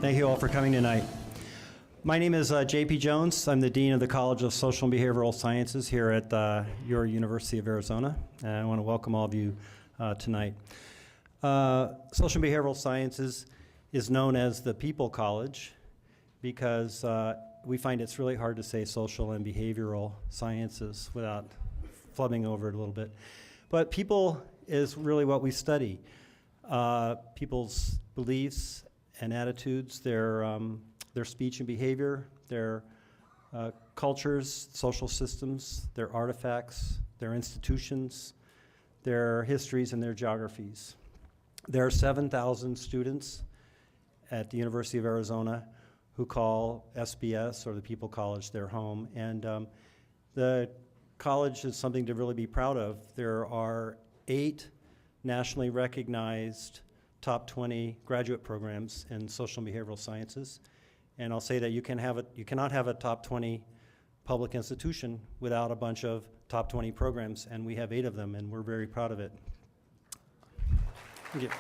Thank you all for coming tonight. My name is J.P. Jones. I'm the Dean of the College of Social and Behavioral Sciences here at your University of Arizona, and I want to welcome all of you tonight. Social and Behavioral Sciences is known as the People College because we find it's really hard to say social and behavioral sciences without flubbing over it a little bit. But people is really what we study. People's beliefs and attitudes, their speech and behavior, their cultures, social systems, their artifacts, their institutions, their histories, and their geographies. There are 7,000 students at the University of Arizona who call SBS, or the People College, their home. And the college is something to really be proud of. There are 8 nationally recognized top 20 graduate programs in social and behavioral sciences. And I'll say that you cannot have a top 20 public institution without a bunch of top 20 programs, and we have 8 of them, and we're very proud of it. Thank you.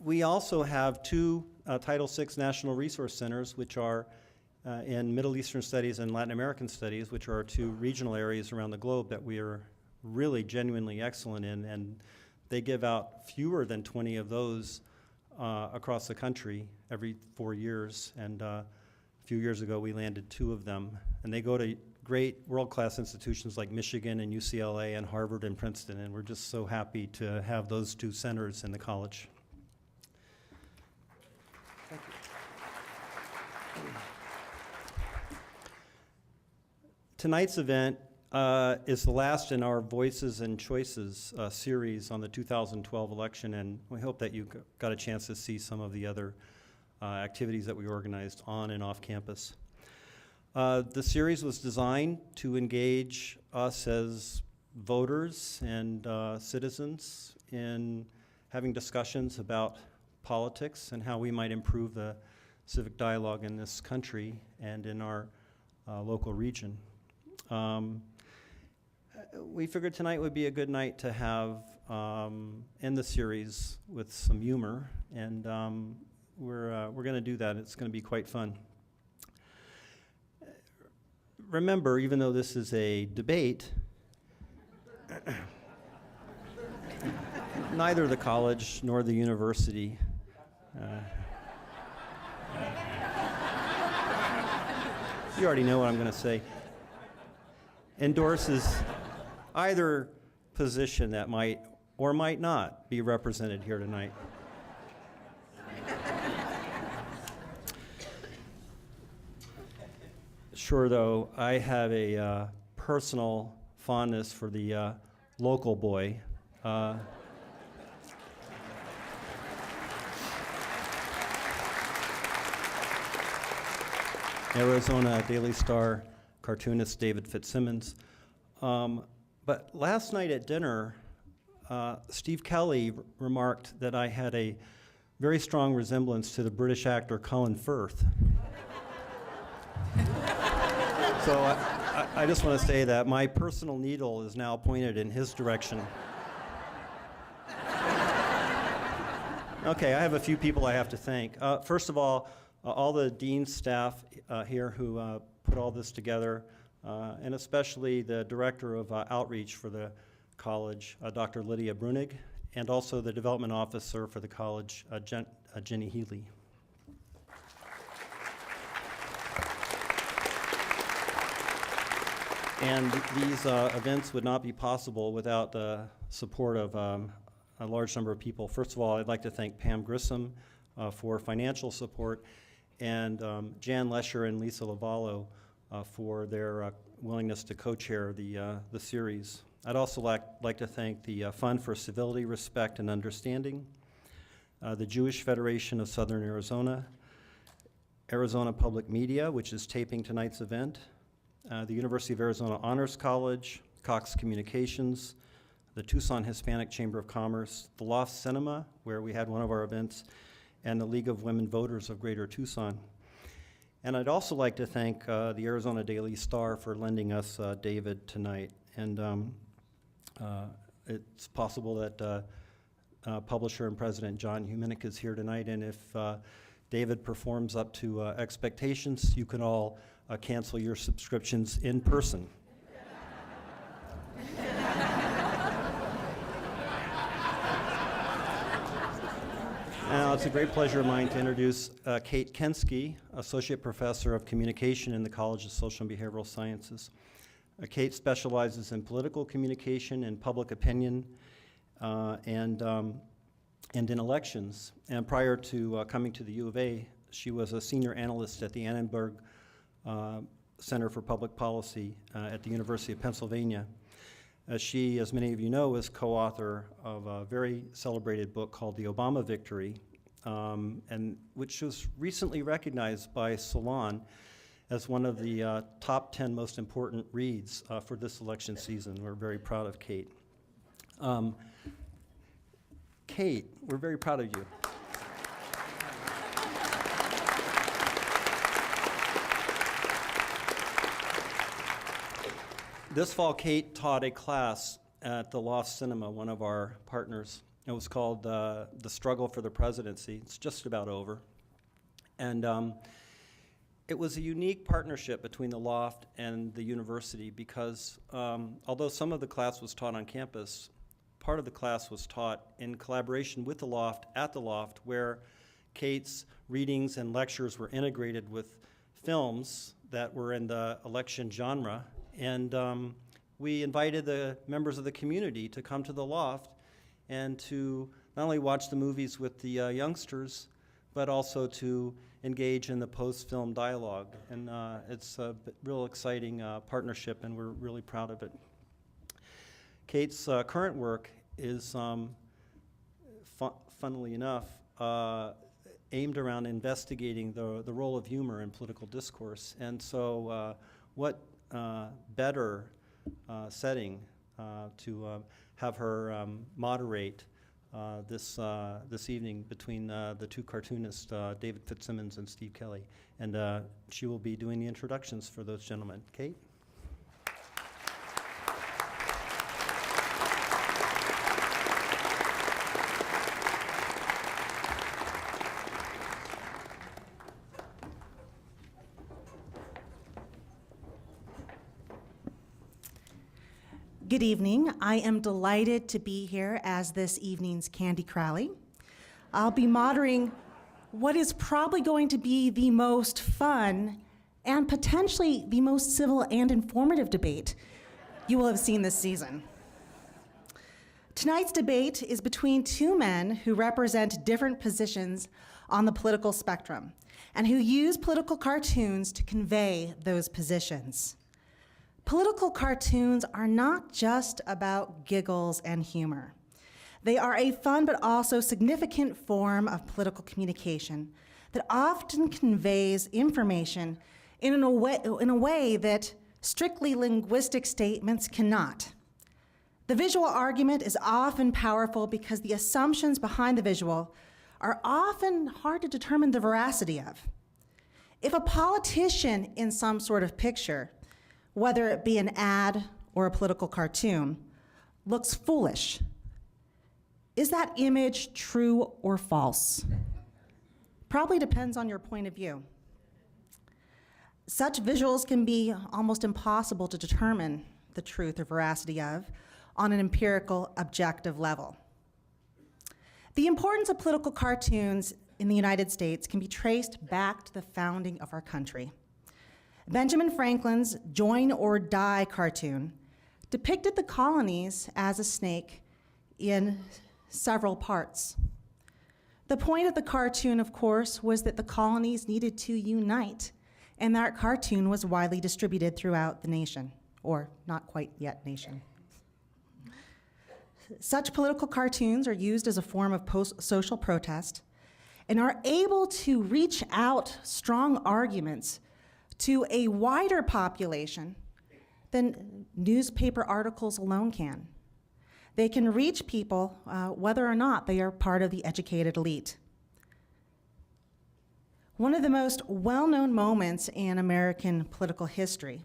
We also have 2 Title VI National Resource Centers, which are in Middle Eastern Studies and Latin American Studies, which are 2 regional areas around the globe that we are really genuinely excellent in, and they give out fewer than 20 of those across the country every 4 years, and a few years ago we landed 2 of them, and they go to great world-class institutions like Michigan and UCLA and Harvard and Princeton, and we're just so happy to have those 2 centers in the college. Thank you. Tonight's event is the last in our Voices and Choices series on the 2012 election, and we hope that you got a chance to see some of the other activities that we organized on and off campus. The series was designed to engage us as voters and citizens in having discussions about politics and how we might improve the civic dialogue in this country and in our local region. We figured tonight would be a good night to have end the series with some humor, and we're going to do that. It's going to be quite fun. Remember, even though this is a debate, neither the college nor the university you already know what I'm going to say, endorses either position that might or might not be represented here tonight. Sure, though, I have a personal fondness for the local boy. Arizona Daily Star cartoonist David Fitzsimmons. But last night at dinner, Steve Kelley remarked that I had a very strong resemblance to the British actor Colin Firth. So I just want to say that my personal needle is now pointed in his direction. Okay, I have a few people I have to thank. First of all the dean's staff here who put all this together, and especially the director of outreach for the college, Dr. Lydia Brunig, and also the development officer for the college, Jenny Healy. And these events would not be possible without the support of a large number of people. First of all, I'd like to thank Pam Grissom for financial support, and Jan Lesher and Lisa Lavallo for their willingness to co-chair the series. I'd also like to thank the Fund for Civility, Respect, and Understanding, the Jewish Federation of Southern Arizona, Arizona Public Media, which is taping tonight's event, the University of Arizona Honors College, Cox Communications, the Tucson Hispanic Chamber of Commerce, the Loft Cinema, where we had one of our events, and the League of Women Voters of Greater Tucson. And I'd also like to thank the Arizona Daily Star for lending us David tonight. And it's possible that publisher and president John Humanick is here tonight, and if David performs up to expectations, you can all cancel your subscriptions in person. Now, it's a great pleasure of mine to introduce Kate Kensky, Associate Professor of Communication in the College of Social and Behavioral Sciences. Kate specializes in political communication and public opinion and in elections. And prior to coming to the U of A, she was a senior analyst at the Annenberg Center for Public Policy at the University of Pennsylvania. She, as many of you know, is co-author of a very celebrated book called The Obama Victory, and which was recently recognized by Salon as one of the top 10 most important reads for this election season. We're very proud of Kate. Kate, we're very proud of you. This fall, Kate taught a class at the Loft Cinema, one of our partners. It was called The Struggle for the Presidency. It's just about over. And it was a unique partnership between the Loft and the university because although some of the class was taught on campus, part of the class was taught in collaboration with the Loft at the Loft, where Kate's readings and lectures were integrated with films that were in the election genre. And we invited the members of the community to come to the Loft and to not only watch the movies with the youngsters, but also to engage in the post-film dialogue. And it's a real exciting partnership, and we're really proud of it. Kate's current work is, funnily enough, aimed around investigating the role of humor in political discourse. And so what better setting to have her moderate this evening between the two cartoonists, David Fitzsimmons and Steve Kelley. And she will be doing the introductions for those gentlemen. Kate? Good evening. I am delighted to be here as this evening's Candy Crowley. I'll be moderating what is probably going to be the most fun and potentially the most civil and informative debate you will have seen this season. Tonight's debate is between two men who represent different positions on the political spectrum and who use political cartoons to convey those positions. Political cartoons are not just about giggles and humor. They are a fun but also significant form of political communication that often conveys information in a way that strictly linguistic statements cannot. The visual argument is often powerful because the assumptions behind the visual are often hard to determine the veracity of. If a politician in some sort of picture, whether it be an ad or a political cartoon, looks foolish, is that image true or false? Probably depends on your point of view. Such visuals can be almost impossible to determine the truth or veracity of on an empirical, objective level. The importance of political cartoons in the United States can be traced back to the founding of our country. Benjamin Franklin's Join or Die cartoon depicted the colonies as a snake in several parts. The point of the cartoon, of course, was that the colonies needed to unite, and that cartoon was widely distributed throughout the nation, or not quite yet nation. Such political cartoons are used as a form of social protest and are able to reach out strong arguments to a wider population than newspaper articles alone can. They can reach people whether or not they are part of the educated elite. One of the most well-known moments in American political history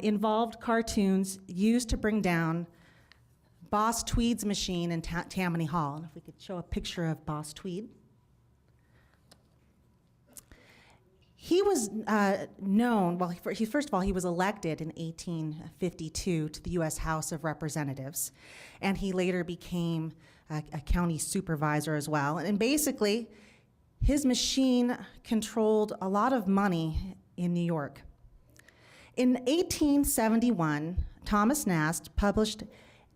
involved cartoons used to bring down Boss Tweed's machine in Tammany Hall. And if we could show a picture of Boss Tweed. He was known, well, first of all, he was elected in 1852 to the U.S. House of Representatives, and he later became a county supervisor as well. And basically, his machine controlled a lot of money in New York. In 1871, Thomas Nast published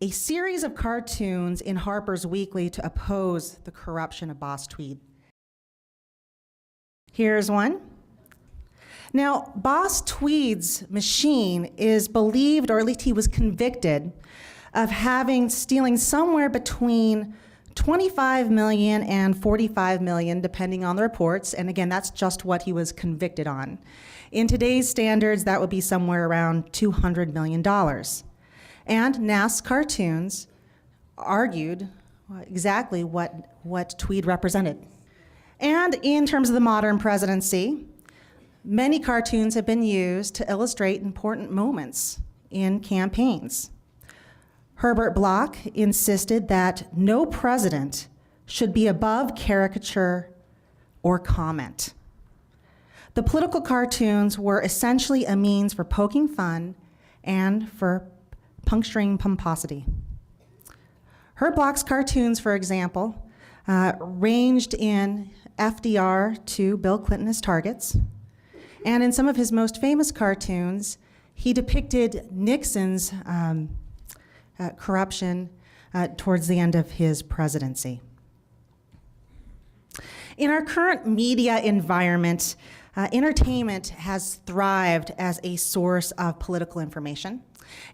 a series of cartoons in Harper's Weekly to oppose the corruption of Boss Tweed. Here's one. Now, Boss Tweed's machine is believed, or at least he was convicted, of stealing somewhere between 25 million and 45 million, depending on the reports. And again, that's just what he was convicted on. In today's standards, that would be somewhere around $200 million. And Nast's cartoons argued exactly what Tweed represented. And in terms of the modern presidency, many cartoons have been used to illustrate important moments in campaigns. Herbert Bloch insisted that no president should be above caricature or comment. The political cartoons were essentially a means for poking fun and for puncturing pomposity. Herb Bloch's cartoons, for example, ranged in FDR to Bill Clinton as targets. And in some of his most famous cartoons, he depicted Nixon's corruption towards the end of his presidency. In our current media environment, entertainment has thrived as a source of political information,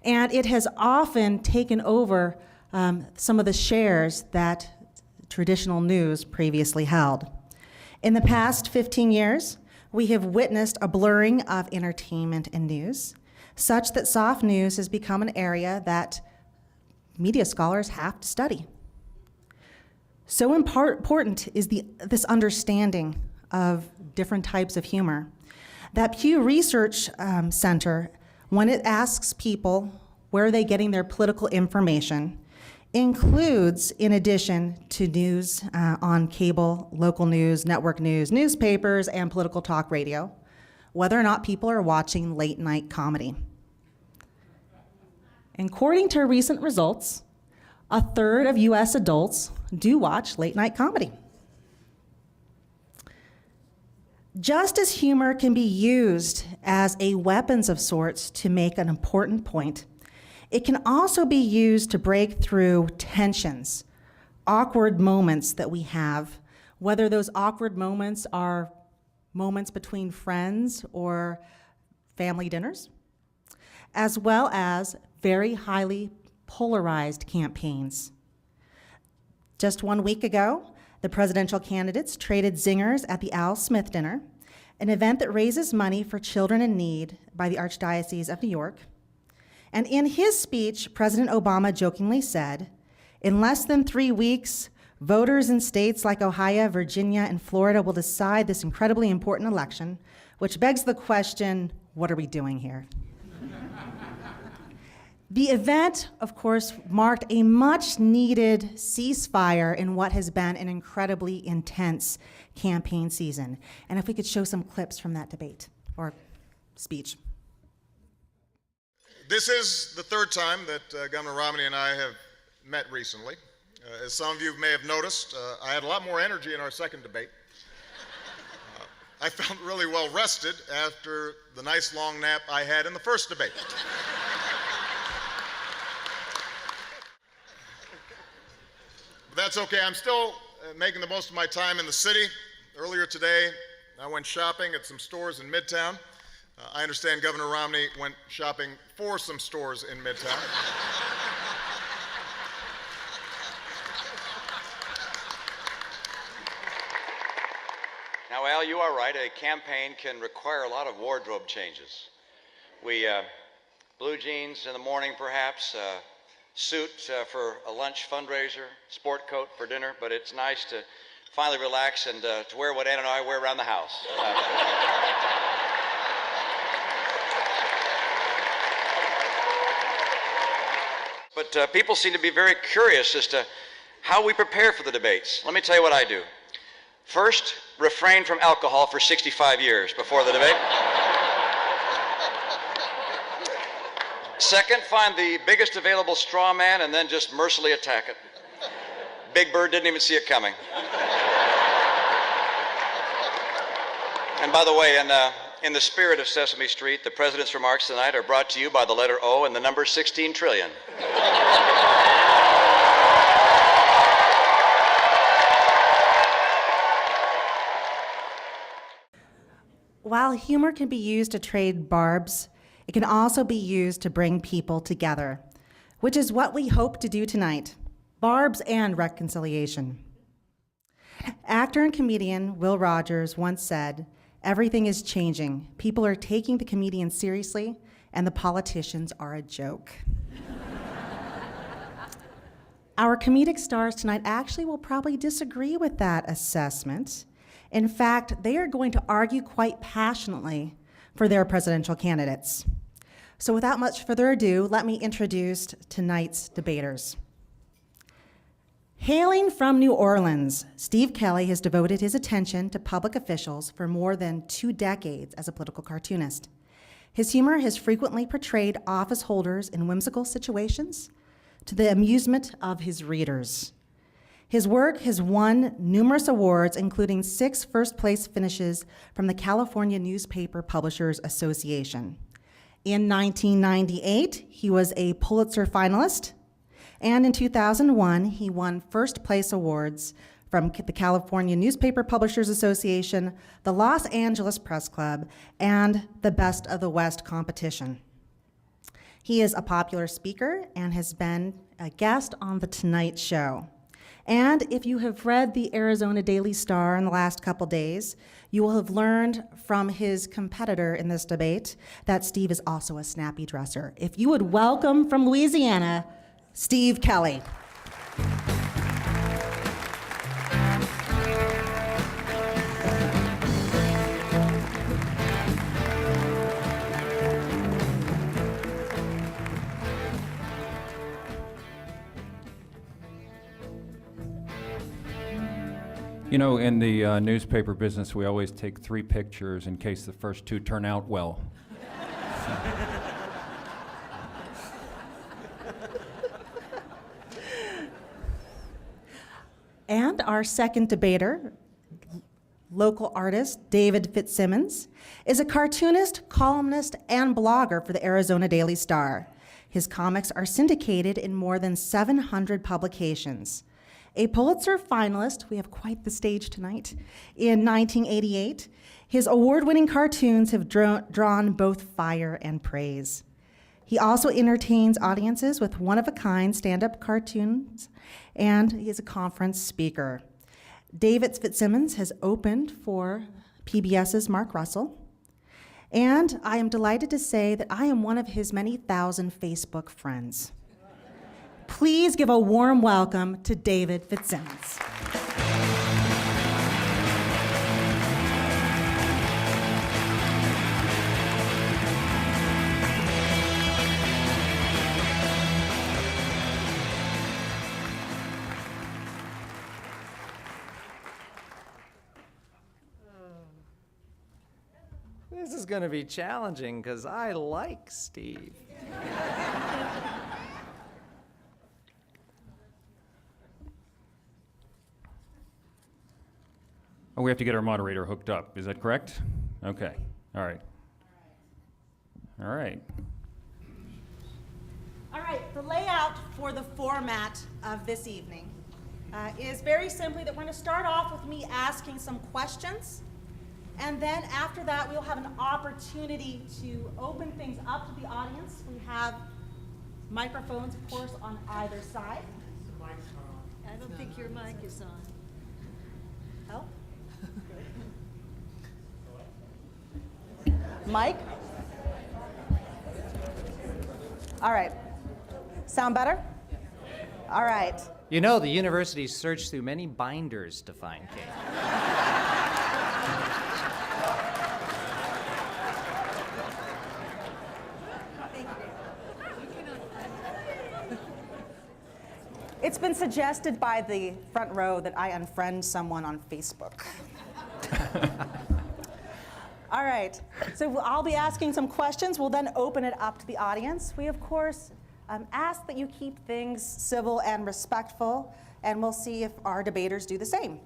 and it has often taken over some of the shares that traditional news previously held. In the past 15 years, we have witnessed a blurring of entertainment and news, such that soft news has become an area that media scholars have to study. So important is this understanding of different types of humor that Pew Research Center, when it asks people where are they getting their political information, includes, in addition to news on cable, local news, network news, newspapers, and political talk radio, whether or not people are watching late night comedy. According to recent results, a third of US adults do watch late night comedy. Just as humor can be used as a weapon of sorts to make an important point, it can also be used to break through tensions, awkward moments that we have, whether those awkward moments are moments between friends or family dinners, as well as very highly polarized campaigns. Just 1 week ago, the presidential candidates traded zingers at the Al Smith Dinner, an event that raises money for children in need by the Archdiocese of New York. And in his speech, President Obama jokingly said, "In less than 3 weeks, voters in states like Ohio, Virginia, and Florida will decide this incredibly important election," which begs the question, what are we doing here? The event, of course, marked a much-needed ceasefire in what has been an incredibly intense campaign season. And if we could show some clips from that debate or speech. This is the third time that Governor Romney and I have met recently. As some of you may have noticed, I had a lot more energy in our second debate. I felt really well rested after the nice long nap I had in the first debate. But that's okay. I'm still making the most of my time in the city. Earlier today, I went shopping at some stores in Midtown. I understand Governor Romney went shopping for some stores in Midtown. Now, Al, you are right. A campaign can require a lot of wardrobe changes. Blue jeans in the morning, perhaps, suit for a lunch fundraiser, sport coat for dinner, but it's nice to finally relax and to wear what Ann and I wear around the house. But but people seem to be very curious as to how we prepare for the debates. Let me tell you what I do. First, refrain from alcohol for 65 years before the debate. Second, find the biggest available straw man and then just mercilessly attack it. Big Bird didn't even see it coming. And by the way, in the spirit of Sesame Street, the President's remarks tonight are brought to you by the letter O and the number 16 trillion. While humor can be used to trade barbs, it can also be used to bring people together, which is what we hope to do tonight, barbs and reconciliation. Actor and comedian Will Rogers once said, "Everything is changing. People are taking the comedians seriously, and the politicians are a joke." Our comedic stars tonight actually will probably disagree with that assessment. In fact, they are going to argue quite passionately for their presidential candidates. So without much further ado, let me introduce tonight's debaters. Hailing from New Orleans, Steve Kelley has devoted his attention to public officials for more than 2 decades as a political cartoonist. His humor has frequently portrayed office holders in whimsical situations to the amusement of his readers. His work has won numerous awards, including 6 first-place finishes from the California Newspaper Publishers Association. In 1998, he was a Pulitzer finalist, and in 2001, he won first-place awards from the California Newspaper Publishers Association, the Los Angeles Press Club, and the Best of the West competition. He is a popular speaker and has been a guest on The Tonight Show. And if you have read the Arizona Daily Star in the last couple days, you will have learned from his competitor in this debate that Steve is also a snappy dresser. If you would welcome from Louisiana, Steve Kelley. You know, in the newspaper business, we always take 3 pictures in case the first 2 turn out well. And our second debater, local artist David Fitzsimmons, is a cartoonist, columnist, and blogger for the Arizona Daily Star. His comics are syndicated in more than 700 publications. A Pulitzer finalist, we have quite the stage tonight, in 1988, his award-winning cartoons have drawn both fire and praise. He also entertains audiences with one-of-a-kind stand-up cartoons, and he is a conference speaker. David Fitzsimmons has opened for PBS's Mark Russell, and I am delighted to say that I am one of his many thousand Facebook friends. Please give a warm welcome to David Fitzsimmons. This is going to be challenging because I like Steve. Oh, we have to get our moderator hooked up. Is that correct? Okay. All right. All right. All right, the layout for the format of this evening is very simply that we're going to start off with me asking some questions, and then after that we'll have an opportunity to open things up to the audience. We have microphones, of course, on either side. I don't think your mic is on. Help? Mike? All right. Sound better? All right. You know, the university searched through many binders to find Kate. It's been suggested by the front row that I unfriend someone on Facebook. All right, so I'll be asking some questions. We'll then open it up to the audience. We, of course, ask that you keep things civil and respectful, and we'll see if our debaters do the same.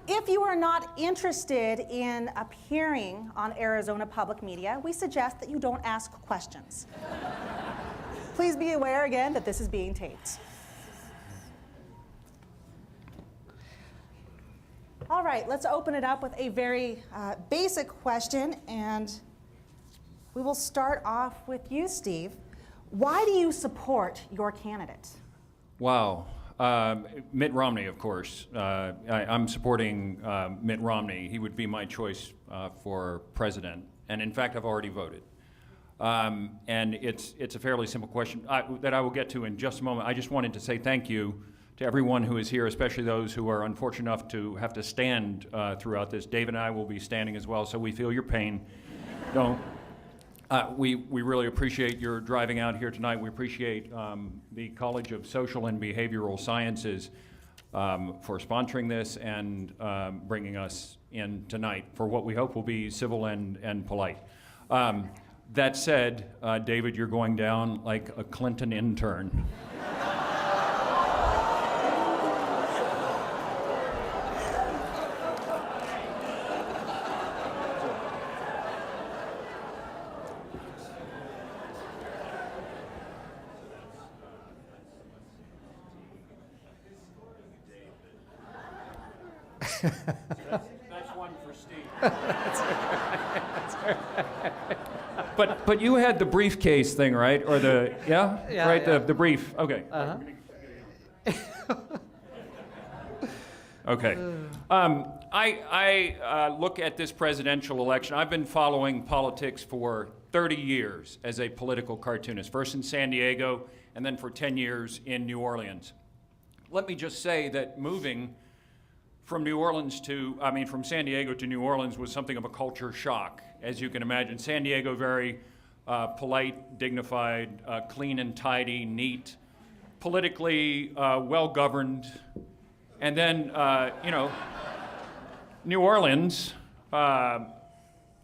If you are not interested in appearing on Arizona Public Media, we suggest that you don't ask questions. Please be aware again that this is being taped. All right, let's open it up with a very basic question, and we will start off with you, Steve. Why do you support your candidate? Wow. Mitt Romney, of course. I'm supporting Mitt Romney. He would be my choice for president. And in fact, I've already voted. And it's a fairly simple question that I will get to in just a moment. I just wanted to say thank you to everyone who is here, especially those who are unfortunate enough to have to stand throughout this. Dave and I will be standing as well, so we feel your pain. We really appreciate your driving out here tonight. We appreciate the College of Social and Behavioral Sciences for sponsoring this and bringing us in tonight for what we hope will be civil and polite. That said, David, you're going down like a Clinton intern. That's one for Steve. But you had the briefcase thing, right? Or the right, yeah. The brief. Okay. Okay. I look at this presidential election. I've been following politics for 30 years as a political cartoonist, first in San Diego and then for 10 years in New Orleans. Let me just say that moving from from San Diego to New Orleans was something of a culture shock, as you can imagine. San Diego, very polite, dignified, clean and tidy, neat, politically well-governed. And then, New Orleans,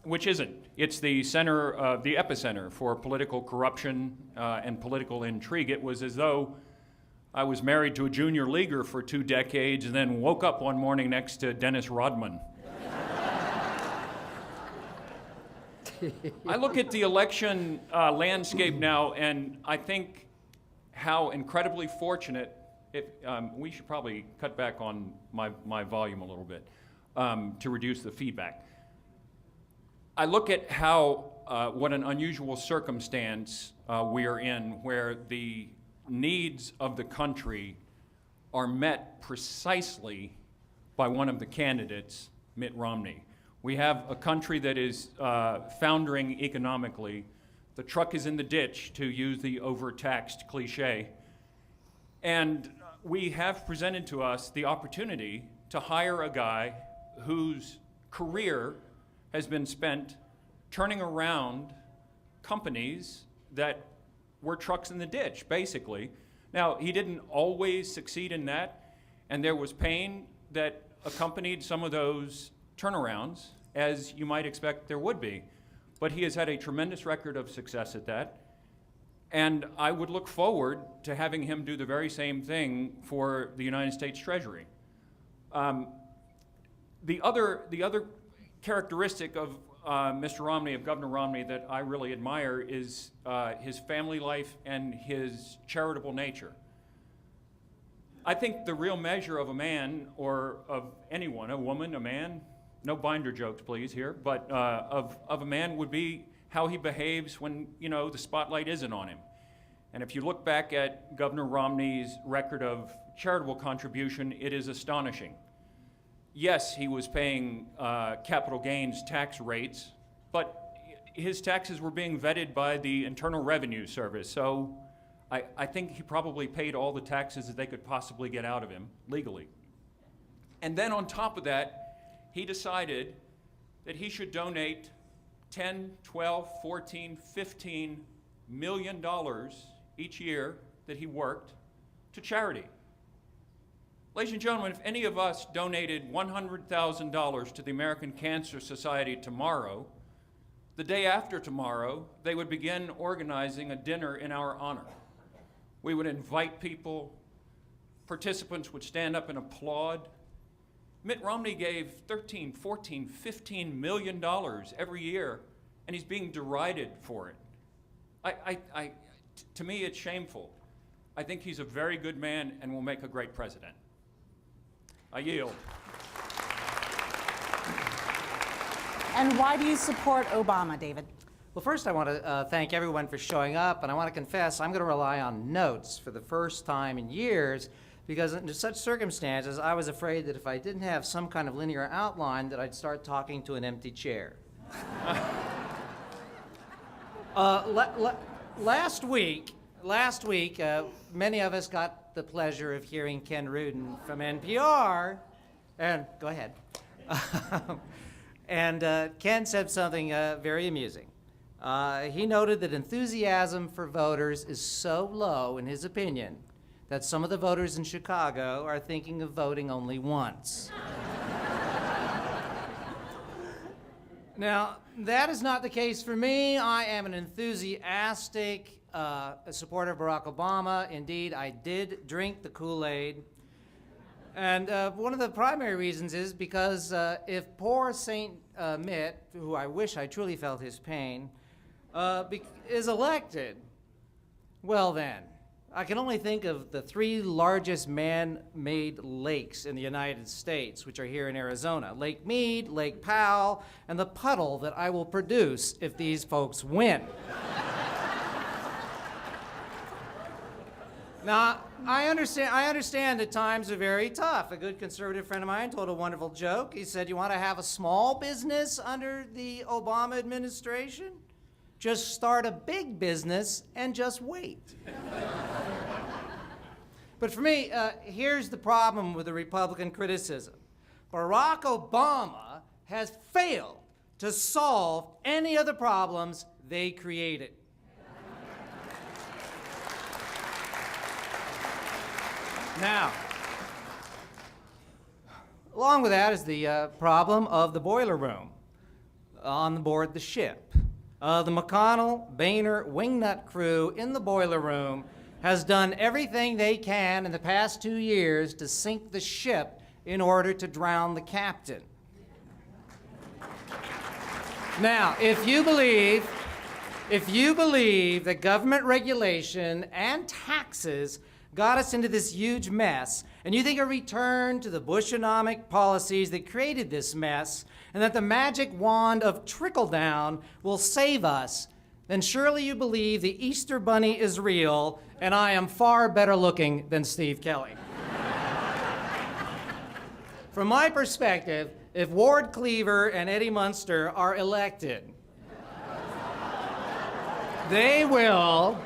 which isn't. It's the center, the epicenter for political corruption and political intrigue. It was as though I was married to a junior leaguer for 2 decades and then woke up one morning next to Dennis Rodman. I look at the election landscape now, and I think how incredibly fortunate, we should probably cut back on my volume a little bit to reduce the feedback. I look at how, what an unusual circumstance we are in, where the needs of the country are met precisely by one of the candidates, Mitt Romney. We have a country that is foundering economically. The truck is in the ditch, to use the overtaxed cliche. And we have presented to us the opportunity to hire a guy whose career has been spent turning around companies that were trucks in the ditch, basically. Now, he didn't always succeed in that, and there was pain that accompanied some of those turnarounds, as you might expect there would be. But he has had a tremendous record of success at that, and I would look forward to having him do the very same thing for the United States Treasury. The other characteristic of Mr. Romney, of Governor Romney, that I really admire is his family life and his charitable nature. I think the real measure of a man, or of anyone, a woman, a man, no binder jokes please here, but of a man would be how he behaves when, the spotlight isn't on him. And if you look back at Governor Romney's record of charitable contribution, it is astonishing. Yes, he was paying capital gains tax rates, but his taxes were being vetted by the Internal Revenue Service. So I think he probably paid all the taxes that they could possibly get out of him legally. And then on top of that, he decided that he should donate 10, 12, 14, $15 million each year that he worked to charity. Ladies and gentlemen, if any of us donated $100,000 to the American Cancer Society tomorrow, the day after tomorrow, they would begin organizing a dinner in our honor. We would invite people, participants would stand up and applaud. Mitt Romney gave $13, $14, $15 million every year, and he's being derided for it. To me, it's shameful. I think he's a very good man and will make a great president. I yield. And why do you support Obama, David? Well, first I want to thank everyone for showing up, and I want to confess I'm going to rely on notes for the first time in years, because under such circumstances, I was afraid that if I didn't have some kind of linear outline, that I'd start talking to an empty chair. Last week, many of us got the pleasure of hearing Ken Rudin from NPR, and go ahead. And Ken said something very amusing. He noted that enthusiasm for voters is so low, in his opinion, that some of the voters in Chicago are thinking of voting only once. Now, that is not the case for me. I am an enthusiastic supporter of Barack Obama. Indeed, I did drink the Kool-Aid. And one of the primary reasons is because if poor St. Mitt, who I wish I truly felt his pain, is elected, well then, I can only think of the 3 largest man-made lakes in the United States, which are here in Arizona: Lake Mead, Lake Powell, and the puddle that I will produce if these folks win. Now, I understand that times are very tough. A good conservative friend of mine told a wonderful joke. He said, you want to have a small business under the Obama administration? Just start a big business and just wait. But for me, here's the problem with the Republican criticism. Barack Obama has failed to solve any of the problems they created. Now, along with that is the problem of the boiler room on board the ship. The McConnell, Boehner, Wingnut crew in the boiler room has done everything they can in the past 2 years to sink the ship in order to drown the captain. Now, if you believe that government regulation and taxes got us into this huge mess, and you think a return to the Bushonomic policies that created this mess, and that the magic wand of trickle-down will save us, then surely you believe the Easter Bunny is real, and I am far better looking than Steve Kelley. From my perspective, if Ward Cleaver and Eddie Munster are elected, they will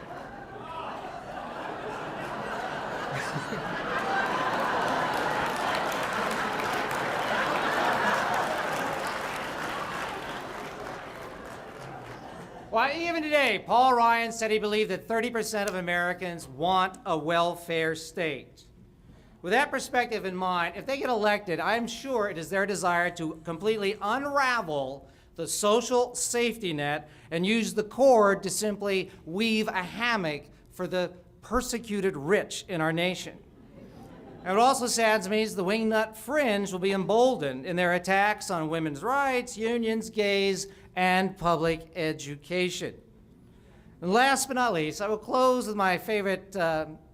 Well, even today, Paul Ryan said he believed that 30% of Americans want a welfare state. With that perspective in mind, if they get elected, I'm sure it is their desire to completely unravel the social safety net and use the cord to simply weave a hammock for the persecuted rich in our nation. And what also saddens me is the wingnut fringe will be emboldened in their attacks on women's rights, unions, gays, and public education. And last but not least, I will close with my favorite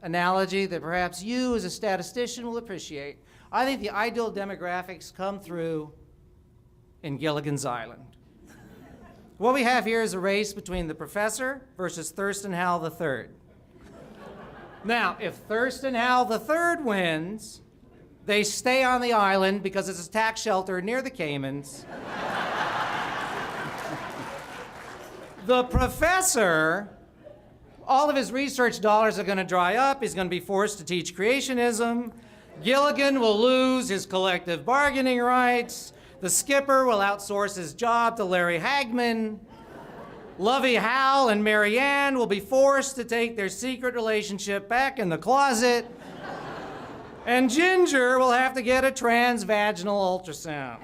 analogy that perhaps you as a statistician will appreciate. I think the ideal demographics come through in Gilligan's Island. What we have here is a race between the professor versus Thurston Howell III. Now, if Thurston Howell III wins, they stay on the island because it's a tax shelter near the Caymans. The professor, all of his research dollars are going to dry up. He's going to be forced to teach creationism. Gilligan will lose his collective bargaining rights. The skipper will outsource his job to Larry Hagman. Lovey Hal and Marianne will be forced to take their secret relationship back in the closet. And Ginger will have to get a transvaginal ultrasound.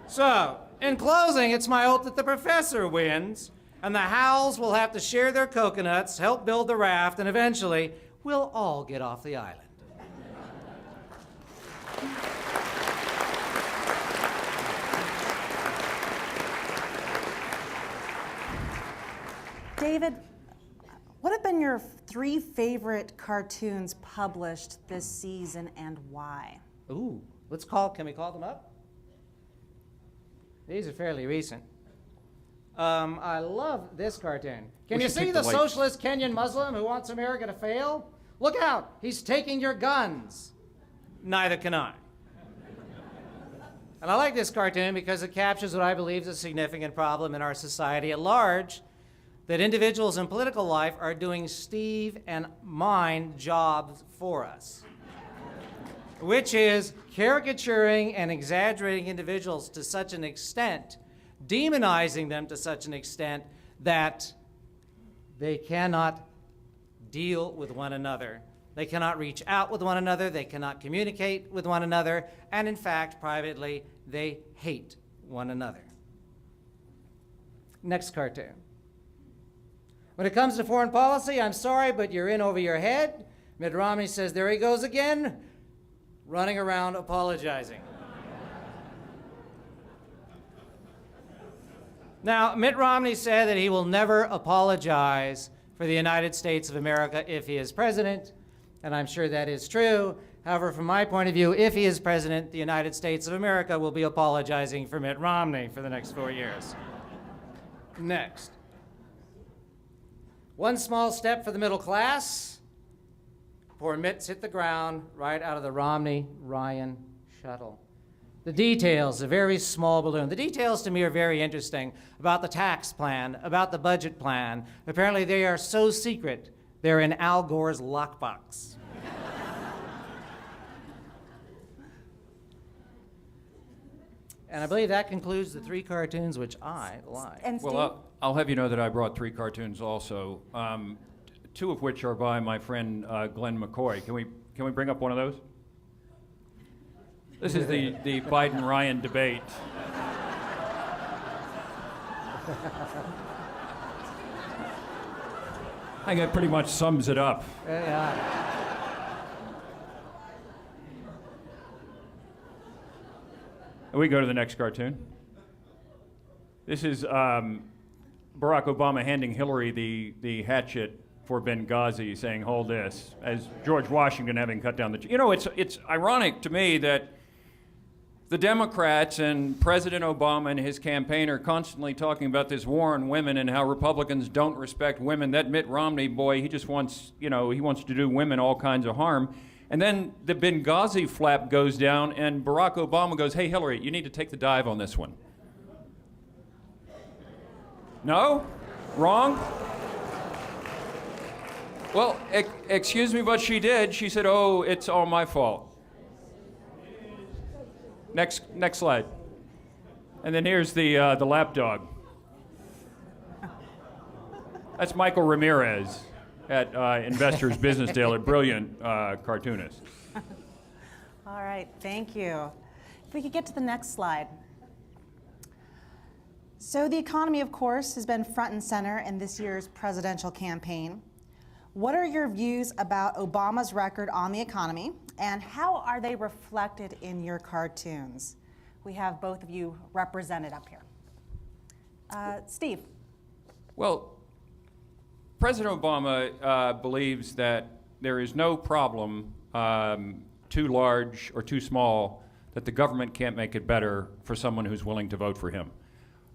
So, in closing, it's my hope that the professor wins, and the Howells will have to share their coconuts, help build the raft, and eventually we'll all get off the island. David, what have been your 3 favorite cartoons published this season and why? Ooh, can we call them up? These are fairly recent. I love this cartoon. Can We you should see take the the lights. socialist Kenyan Muslim who wants America to fail? Look out, he's taking your guns. Neither can I. And I like this cartoon because it captures what I believe is a significant problem in our society at large, that individuals in political life are doing Steve and mine jobs for us, which is caricaturing and exaggerating individuals to such an extent, demonizing them to such an extent that they cannot deal with one another. They cannot reach out with one another, they cannot communicate with one another, and in fact, privately, they hate one another. Next cartoon. When it comes to foreign policy, I'm sorry, but you're in over your head. Mitt Romney says, there he goes again, running around apologizing. Now, Mitt Romney said that he will never apologize for the United States of America if he is president, and I'm sure that is true. However, from my point of view, if he is president, the United States of America will be apologizing for Mitt Romney for the next 4 years. Next. One small step for the middle class. Poor Mitt's hit the ground right out of the Romney-Ryan shuttle. The details, a very small balloon. The details to me are very interesting about the tax plan, about the budget plan. Apparently they are so secret, they're in Al Gore's lockbox. And I believe that concludes the 3 cartoons which I like. And Steve? Well, I'll have you know that I brought 3 cartoons also, 2 of which are by my friend Glenn McCoy. Can we bring up one of those? This is the Biden-Ryan debate. I think that pretty much sums it up. Yeah. We go to the next cartoon. This is Barack Obama handing Hillary the hatchet for Benghazi, saying, hold this, as George Washington having cut down the... You know, it's ironic to me that the Democrats and President Obama and his campaign are constantly talking about this war on women and how Republicans don't respect women. That Mitt Romney boy, he just wants, he wants to do women all kinds of harm. And then the Benghazi flap goes down and Barack Obama goes, hey, Hillary, you need to take the dive on this one. No? Wrong? Well, excuse me, but she did. She said, oh, it's all my fault. Next slide. And then here's the lapdog. That's Michael Ramirez at Investors Business Daily, brilliant cartoonist. All right, thank you. If we could get to the next slide. So the economy, of course, has been front and center in this year's presidential campaign. What are your views about Obama's record on the economy, and how are they reflected in your cartoons? We have both of you represented up here. Steve. Well, President Obama believes that there is no problem too large or too small that the government can't make it better for someone who's willing to vote for him.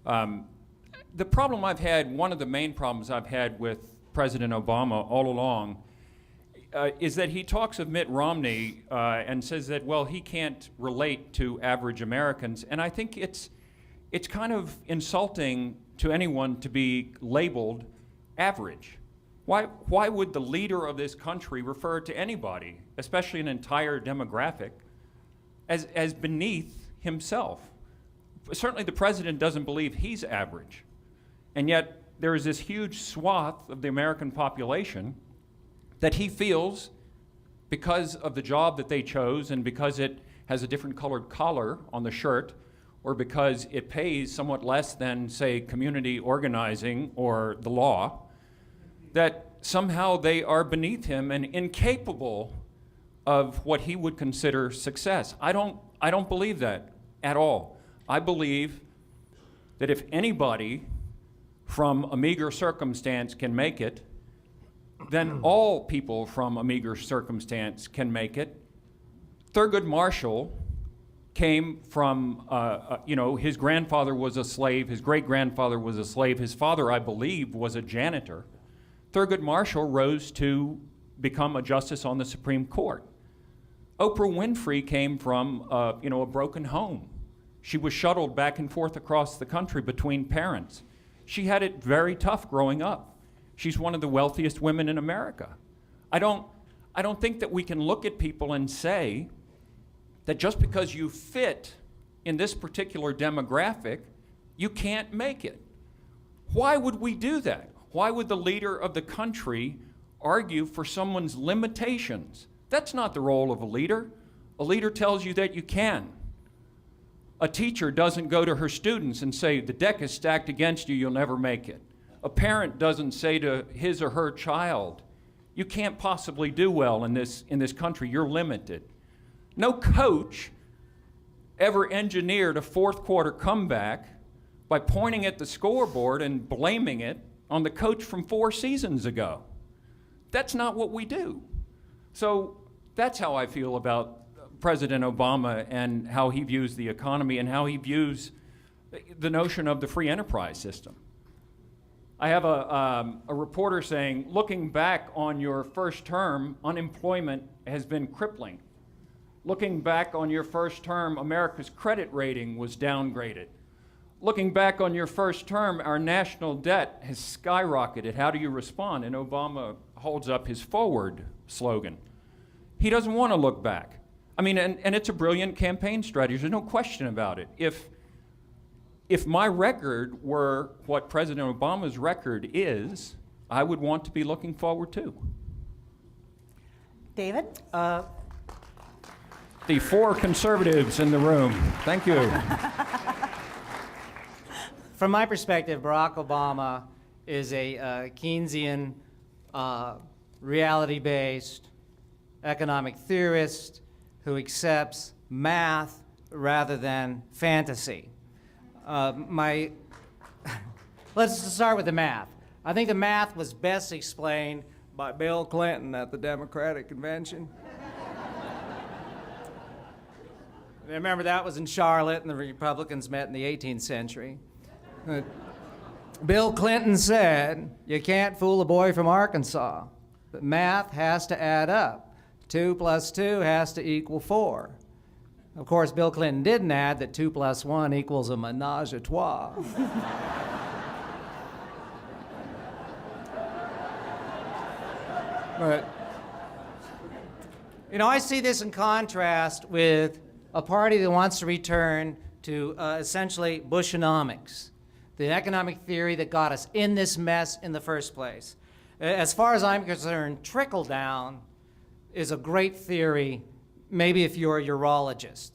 The problem I've had, one of the main problems I've had with President Obama all along is that he talks of Mitt Romney and says that, well, he can't relate to average Americans. And I think it's kind of insulting to anyone to be labeled average. Why would the leader of this country refer to anybody, especially an entire demographic, as beneath himself? Certainly the president doesn't believe he's average. And yet there is this huge swath of the American population that he feels, because of the job that they chose and because it has a different colored collar on the shirt, or because it pays somewhat less than, say, community organizing or the law, that somehow they are beneath him and incapable of what he would consider success. I don't believe that at all. I believe that if anybody from a meager circumstance can make it, then all people from a meager circumstance can make it. Thurgood Marshall came from, his grandfather was a slave, his great-grandfather was a slave, his father, I believe, was a janitor. Thurgood Marshall rose to become a justice on the Supreme Court. Oprah Winfrey came from, a broken home. She was shuttled back and forth across the country between parents. She had it very tough growing up. She's one of the wealthiest women in America. I don't think that we can look at people and say that just because you fit in this particular demographic, you can't make it. Why would we do that? Why would the leader of the country argue for someone's limitations? That's not the role of a leader. A leader tells you that you can. A teacher doesn't go to her students and say, the deck is stacked against you, you'll never make it. A parent doesn't say to his or her child, you can't possibly do well in this country, you're limited. No coach ever engineered a fourth quarter comeback by pointing at the scoreboard and blaming it on the coach from 4 seasons ago. That's not what we do. So that's how I feel about President Obama and how he views the economy and how he views the notion of the free enterprise system. I have a reporter saying, looking back on your first term, unemployment has been crippling. Looking back on your first term, America's credit rating was downgraded. Looking back on your first term, our national debt has skyrocketed. How do you respond? And Obama holds up his forward slogan. He doesn't want to look back. I mean, and it's a brilliant campaign strategy. There's no question about it. If my record were what President Obama's record is, I would want to be looking forward too. David? The 4 conservatives in the room. Thank you. From my perspective, Barack Obama is a Keynesian, reality-based economic theorist who accepts math rather than fantasy. Let's start with the math. I think the math was best explained by Bill Clinton at the Democratic Convention. Remember, that was in Charlotte, and the Republicans met in the 18th century. Bill Clinton said, you can't fool a boy from Arkansas, but math has to add up. 2 + 2 has to equal 4. Of course, Bill Clinton didn't add that 2 + 1 equals a menage a trois. But, I see this in contrast with a party that wants to return to essentially Bushonomics, the economic theory that got us in this mess in the first place. As far as I'm concerned, trickle down is a great theory, maybe if you're a urologist.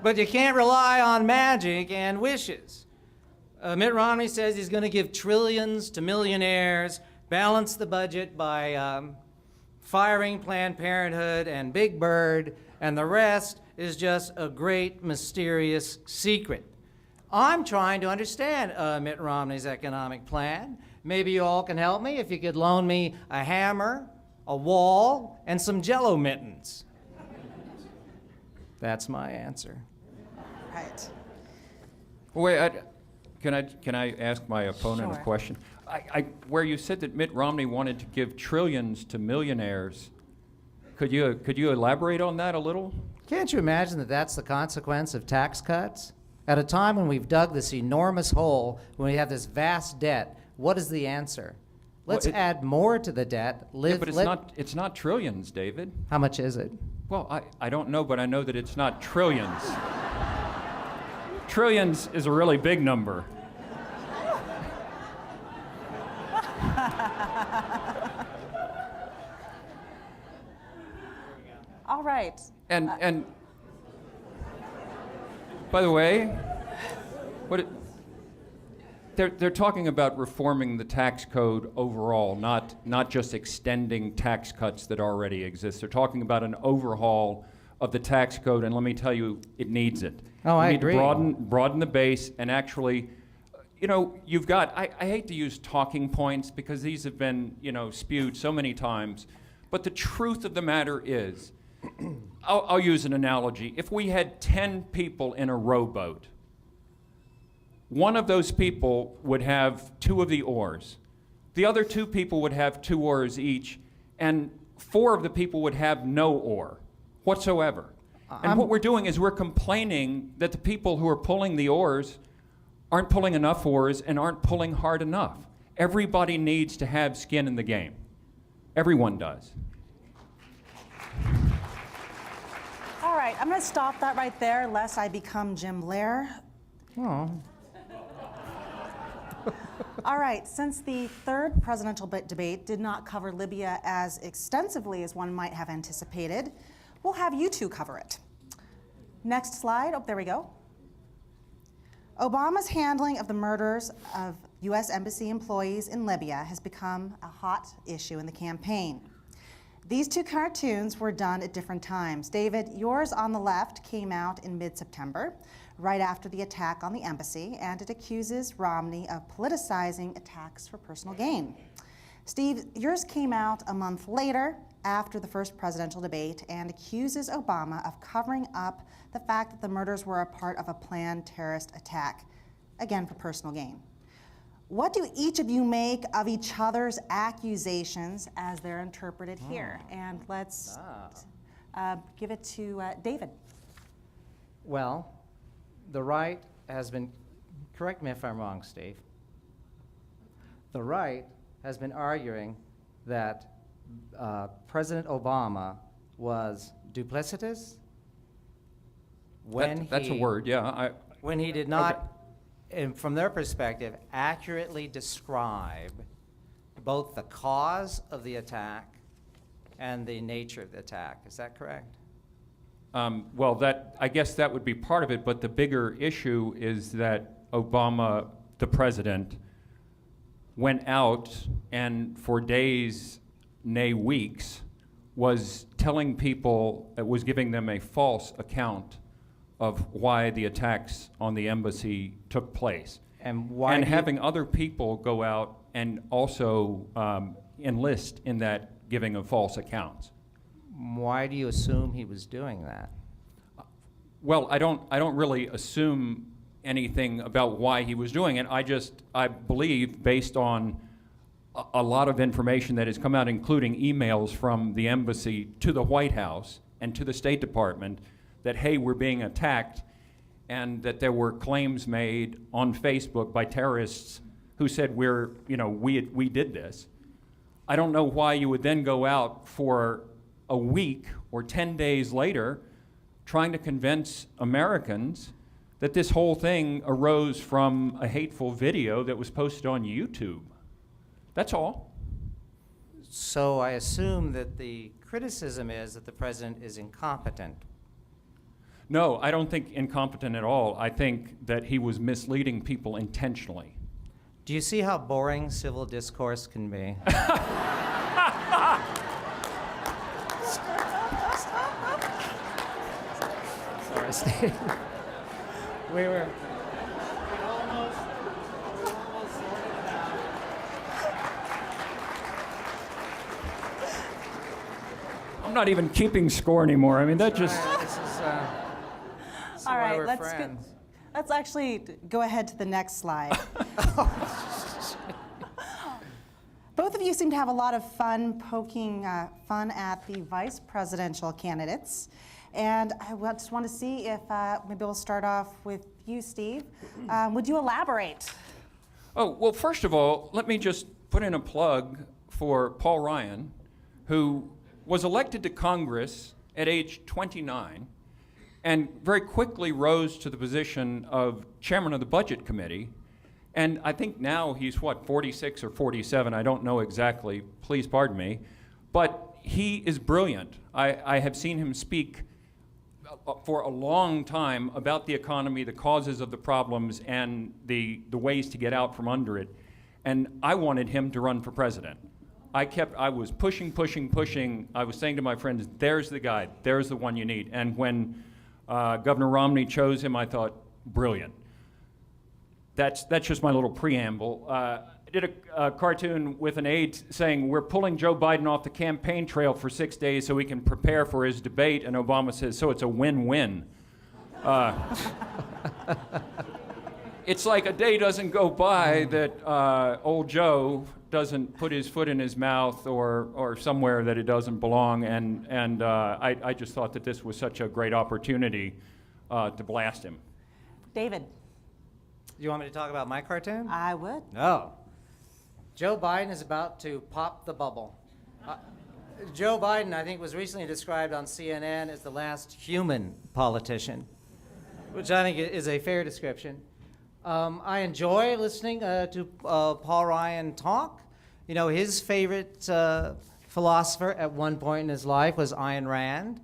But you can't rely on magic and wishes. Mitt Romney says he's going to give trillions to millionaires, balance the budget by firing Planned Parenthood and Big Bird, and the rest is just a great mysterious secret. I'm trying to understand Mitt Romney's economic plan. Maybe you all can help me if you could loan me a hammer, a wall, and some Jell-O mittens. That's my answer. Right. Wait, can I ask my opponent Sure. a question? Where you said that Mitt Romney wanted to give trillions to millionaires, could you elaborate on that a little? Can't you imagine that that's the consequence of tax cuts? At a time when we've dug this enormous hole, when we have this vast debt, what is the answer? Let's add more to the debt. Yeah, but it's not trillions, David. How much is it? Well, I don't know, but I know that it's not trillions. Trillions is a really big number. All right. And by the way, they're talking about reforming the tax code overall, not just extending tax cuts that already exist. They're talking about an overhaul of the tax code, and let me tell you, it needs it. Oh, I We need agree. to broaden the base and actually, you've got, I hate to use talking points because these have been, spewed so many times, but the truth of the matter is, I'll use an analogy. If we had 10 people in a rowboat, one of those people would have 2 of the oars. The other 2 people would have 2 oars each, and 4 of the people would have no oar whatsoever. And what we're doing is we're complaining that the people who are pulling the oars aren't pulling enough oars and aren't pulling hard enough. Everybody needs to have skin in the game. Everyone does. All right, I'm going to stop that right there, lest I become Jim Blair. Oh. All right, since the third presidential debate did not cover Libya as extensively as one might have anticipated, we'll have you two cover it. Next slide. Oh, there we go. Obama's handling of the murders of U.S. Embassy employees in Libya has become a hot issue in the campaign. These 2 cartoons were done at different times. David, yours on the left came out in mid-September, right after the attack on the embassy, and it accuses Romney of politicizing attacks for personal gain. Steve, yours came out a month later, after the first presidential debate, and accuses Obama of covering up the fact that the murders were a part of a planned terrorist attack, again for personal gain. What do each of you make of each other's accusations as they're interpreted here? And let's give it to David. Well, the right has been, correct me if I'm wrong, Steve, the right has been arguing that President Obama was duplicitous when That's a word, yeah. when he did not, and from their perspective, accurately describe both the cause of the attack and the nature of the attack. Is that correct? Well, I guess that would be part of it, but the bigger issue is that Obama, the president, went out and for days, nay weeks, was telling people, was giving them a false account of why the attacks on the embassy took place. And why And do you- having other people go out and also enlist in that giving of false accounts. Why do you assume he was doing that? Well, I don't really assume anything about why he was doing it. I believe, based on a lot of information that has come out, including emails from the embassy to the White House and to the State Department, that, hey, we're being attacked, and that there were claims made on Facebook by terrorists who said we did this. I don't know why you would then go out for a week or 10 days later trying to convince Americans that this whole thing arose from a hateful video that was posted on YouTube. That's all. So I assume that the criticism is that the president is incompetent. No, I don't think incompetent at all. I think that he was misleading people intentionally. Do you see how boring civil discourse can be? Sorry, Steve. We were almost I'm not even keeping score anymore. I mean, that just... This is All why right, we're let's friends. let's actually go ahead to the next slide. Both of you seem to have a lot of fun poking fun at the vice presidential candidates. And I just want to see if maybe we'll start off with you, Steve. Would you elaborate? Oh, well, first of all, let me just put in a plug for Paul Ryan, who was elected to Congress at age 29 and very quickly rose to the position of chairman of the Budget Committee. And I think now he's, 46 or 47? I don't know exactly. Please pardon me. But he is brilliant. I have seen him speak for a long time about the economy, the causes of the problems, and the ways to get out from under it. And I wanted him to run for president. I was pushing. I was saying to my friends, there's the guy, there's the one you need. And when Governor Romney chose him, I thought, brilliant. That's just my little preamble. I did a cartoon with an aide saying, we're pulling Joe Biden off the campaign trail for 6 days so he can prepare for his debate, and Obama says, so it's a win-win. It's like a day doesn't go by that old Joe doesn't put his foot in his mouth or somewhere that it doesn't belong, and I just thought that this was such a great opportunity to blast him. David. You want me to talk about my cartoon? I would. No. Joe Biden is about to pop the bubble. Joe Biden, I think, was recently described on CNN as the last human politician, which I think is a fair description. I enjoy listening to Paul Ryan talk. You know, his favorite philosopher at one point in his life was Ayn Rand.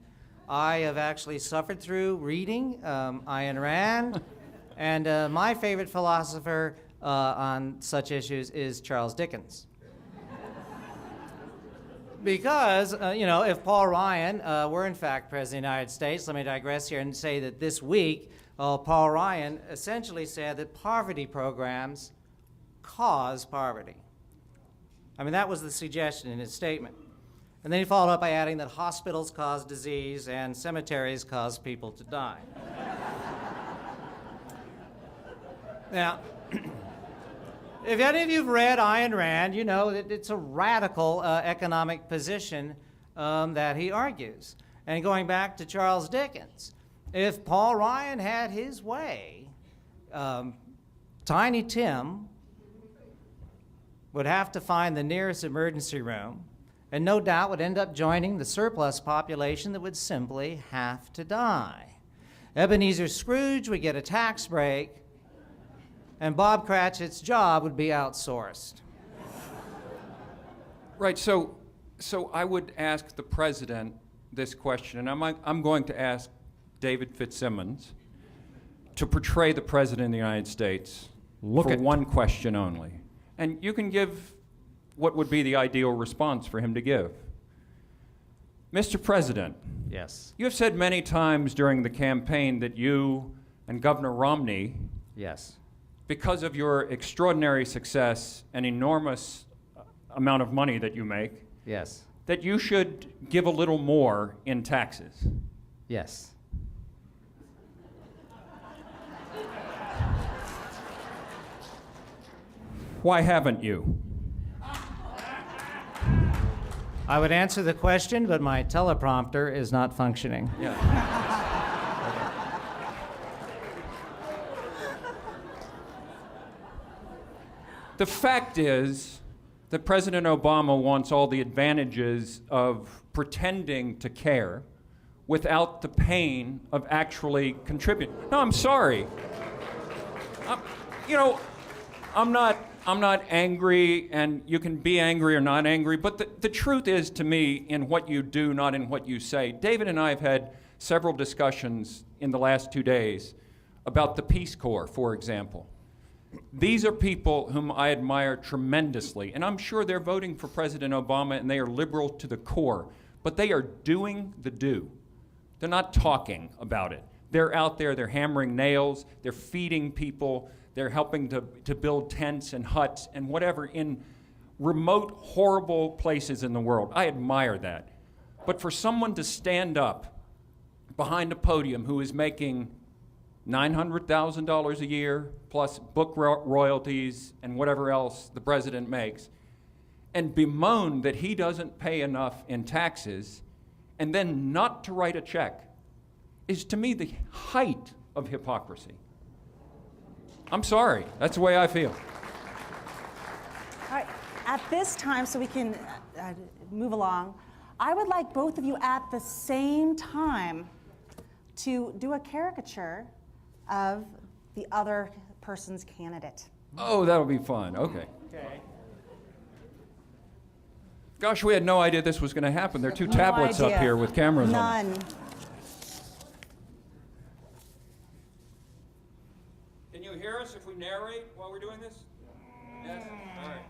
I have actually suffered through reading Ayn Rand. And my favorite philosopher on such issues is Charles Dickens. Because, you know, if Paul Ryan were in fact President of the United States, let me digress here and say that this week, Paul Ryan essentially said that poverty programs cause poverty. I mean, that was the suggestion in his statement. And then he followed up by adding that hospitals cause disease and cemeteries cause people to die. Now, if any of you have read Ayn Rand, you know that it's a radical economic position that he argues. And going back to Charles Dickens, if Paul Ryan had his way, Tiny Tim would have to find the nearest emergency room and no doubt would end up joining the surplus population that would simply have to die. Ebenezer Scrooge would get a tax break, and Bob Cratchit's job would be outsourced. Right, so I would ask the president this question, and I'm going to ask David Fitzsimmons to portray the president of the United States for one question only. And you can give what would be the ideal response for him to give. Mr. President. Yes. You have said many times during the campaign that you and Governor Romney, Yes. because of your extraordinary success and enormous amount of money that you make, Yes. that you should give a little more in taxes. Yes. Why haven't you? I would answer the question, but my teleprompter is not functioning. Yeah. The fact is that President Obama wants all the advantages of pretending to care without the pain of actually contributing. No, I'm sorry. I'm not angry, and you can be angry or not angry, but the truth is, to me, in what you do, not in what you say. David and I have had several discussions in the last 2 days about the Peace Corps, for example. These are people whom I admire tremendously, and I'm sure they're voting for President Obama, and they are liberal to the core, but they are doing the do. They're not talking about it. They're out there, they're hammering nails, they're feeding people, they're helping to build tents and huts and whatever in remote, horrible places in the world. I admire that. But for someone to stand up behind a podium who is making $900,000 a year plus book royalties and whatever else the president makes, and bemoan that he doesn't pay enough in taxes, and then not to write a check, is to me the height of hypocrisy. I'm sorry, that's the way I feel. All right, at this time, so we can move along, I would like both of you at the same time to do a caricature of the other person's candidate. Oh, that'll be fun. Okay. Okay. Gosh, we had no idea this was going to happen. There are two No tablets idea. up here with cameras on them. None. Can you hear us if we narrate while we're doing this? Yes? All right.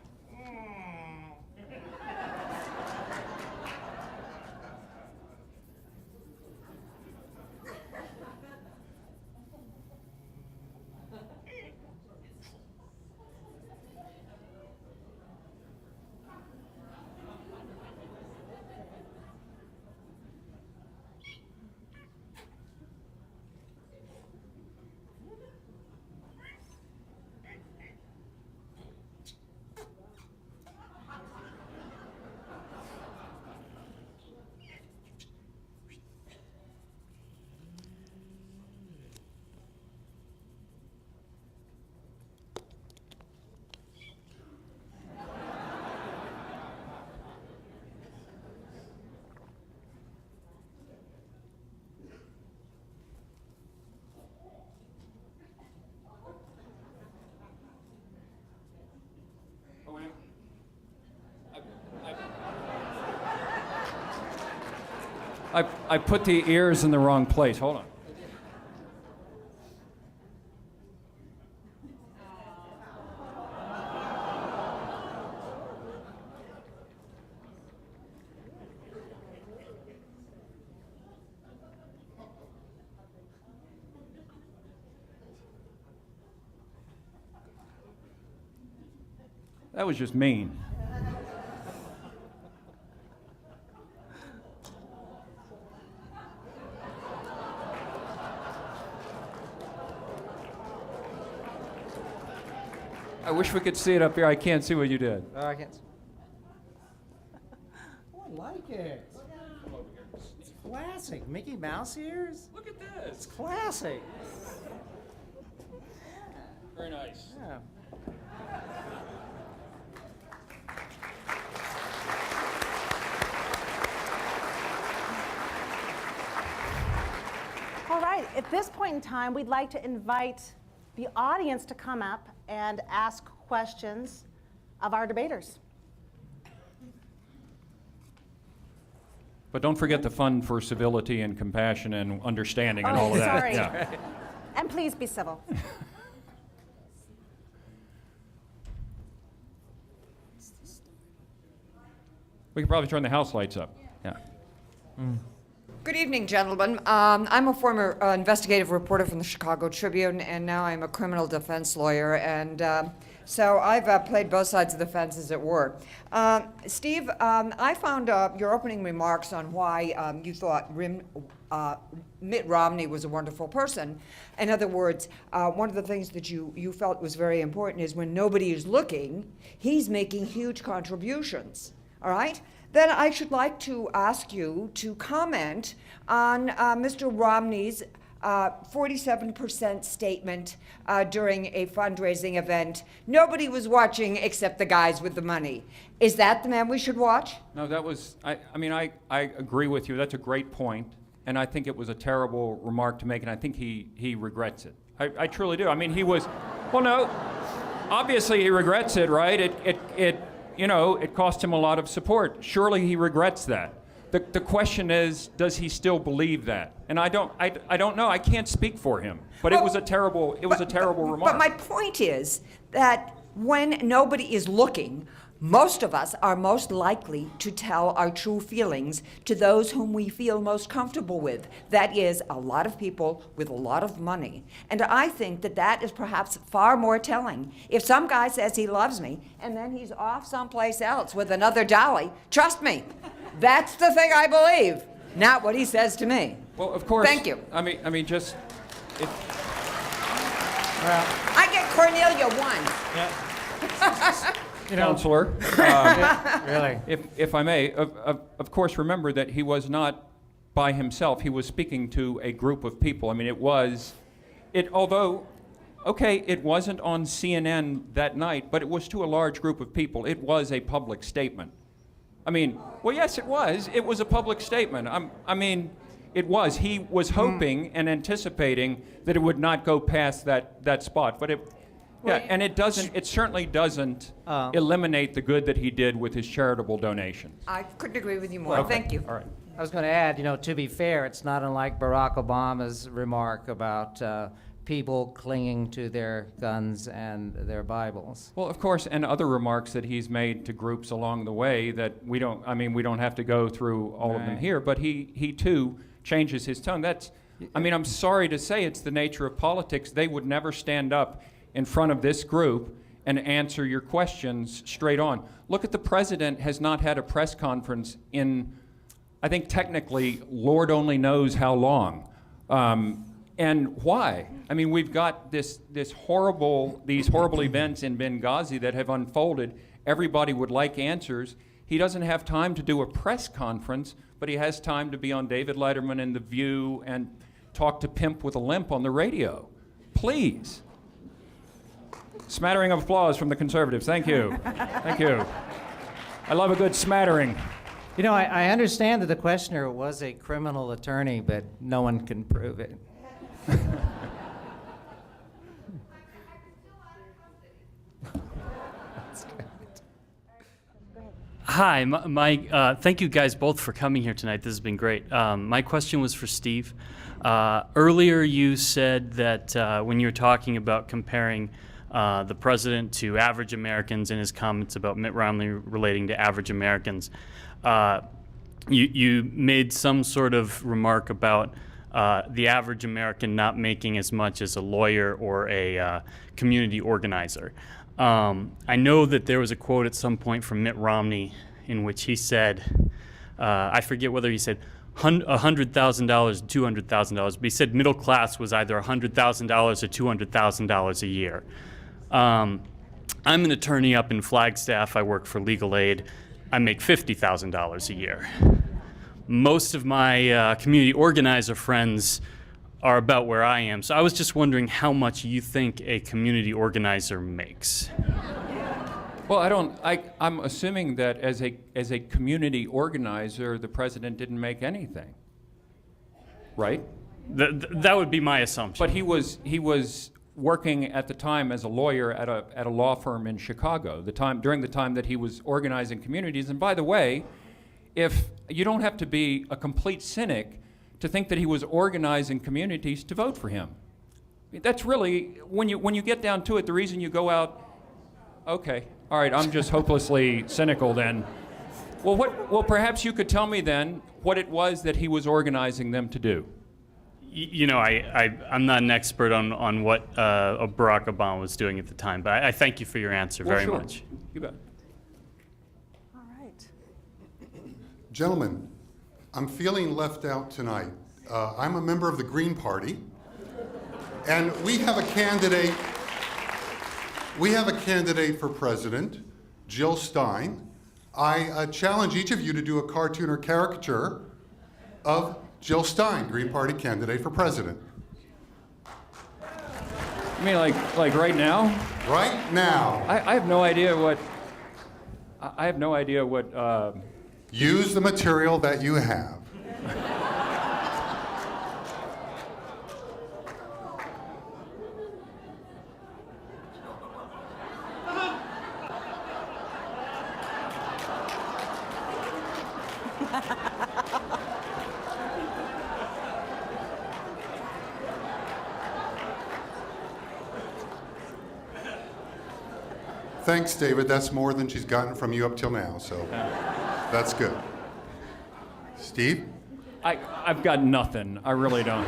I put the ears in the wrong place. Hold on. That was just mean. I wish we could see it up here. I can't see what you did. Oh, I can't. Oh, I like it. It's classic. Mickey Mouse ears? Look at It's this. classic. Very nice. Yeah. All right, at this point in time, we'd like to invite the audience to come up and ask questions of our debaters. But don't forget the fund for civility and compassion and understanding and all of that. Sorry. Yeah. And please be civil. We could probably turn the house lights up. Yeah. Good evening, gentlemen. I'm a former investigative reporter from the Chicago Tribune, and now I'm a criminal defense lawyer. And so I've played both sides of the fence, as it were. Steve, I found your opening remarks on why you thought Mitt Romney was a wonderful person. In other words, one of the things that you felt was very important is when nobody is looking, he's making huge contributions. All right? Then I should like to ask you to comment on Mr. Romney's 47% statement during a fundraising event. Nobody was watching except the guys with the money. Is that the man we should watch? No, that was, I agree with you. That's a great point. And I think it was a terrible remark to make, and I think he regrets it. I truly do. I mean, he was, well, no, obviously he regrets it, right? It cost him a lot of support. Surely he regrets that. The question is, does he still believe that? And I don't know. I can't speak for him. But it was a terrible remark. But my point is that when nobody is looking, most of us are most likely to tell our true feelings to those whom we feel most comfortable with. That is, a lot of people with a lot of money. And I think that that is perhaps far more telling. If some guy says he loves me, and then he's off someplace else with another dolly, trust me, that's the thing I believe, not what he says to me. Well, of course. Thank you. I mean, just. I get Cornelia once. Counselor, Really? if I may, of course, remember that he was not by himself. He was speaking to a group of people. I mean, although, okay, it wasn't on CNN that night, but it was to a large group of people. It was a public statement. I mean, well, yes, it was. It was a public statement. I mean, it was. He was hoping and anticipating that it would not go past that spot. But and it doesn't. It certainly doesn't eliminate the good that he did with his charitable donations. I couldn't agree with you more. Okay. Thank you. All right. I was going to add, to be fair, it's not unlike Barack Obama's remark about people clinging to their guns and their Bibles. Well, of course, and other remarks that he's made to groups along the way that we don't have to go through all of them Right. here, but he too changes his tone. I'm sorry to say it's the nature of politics. They would never stand up in front of this group and answer your questions straight on. Look at the president has not had a press conference in, I think technically, Lord only knows how long. And why? I mean, we've got these horrible events in Benghazi that have unfolded. Everybody would like answers. He doesn't have time to do a press conference, but he has time to be on David Letterman and The View and talk to Pimp with a Limp on the radio. Please. Smattering of applause from the conservatives. Thank you. Thank you. I love a good smattering. I understand that the questioner was a criminal attorney, but no one can prove it. Hi, thank you guys both for coming here tonight. This has been great. My question was for Steve. Earlier you said that when you were talking about comparing the president to average Americans in his comments about Mitt Romney relating to average Americans, you made some sort of remark about the average American not making as much as a lawyer or a community organizer. I know that there was a quote at some point from Mitt Romney in which he said, I forget whether he said $100,000, $200,000, but he said middle class was either $100,000 or $200,000 a year. I'm an attorney up in Flagstaff. I work for legal aid. I make $50,000 a year. Most of my community organizer friends are about where I am. So I was just wondering how much you think a community organizer makes. Well, I'm assuming that as a community organizer, the president didn't make anything, right? That would be my assumption. But he was working at the time as a lawyer at a law firm in Chicago. During the time that he was organizing communities. And by the way, if you don't have to be a complete cynic to think that he was organizing communities to vote for him. That's really, when you get down to it, the reason you go out, okay, all right, I'm just hopelessly cynical then. Well, perhaps you could tell me then what it was that he was organizing them to do. I'm not an expert on what Barack Obama was doing at the time, but I thank you for your answer very sure. much. You bet. All right. Gentlemen, I'm feeling left out tonight. I'm a member of the Green Party, and we have a candidate for president, Jill Stein. I challenge each of you to do a cartoon or caricature of Jill Stein, Green Party candidate for president. You mean like right now? Right now. I have no idea what. Use the material that you have. Thanks, David. That's more than she's gotten from you up till now, so that's good. Steve? I've got nothing. I really don't.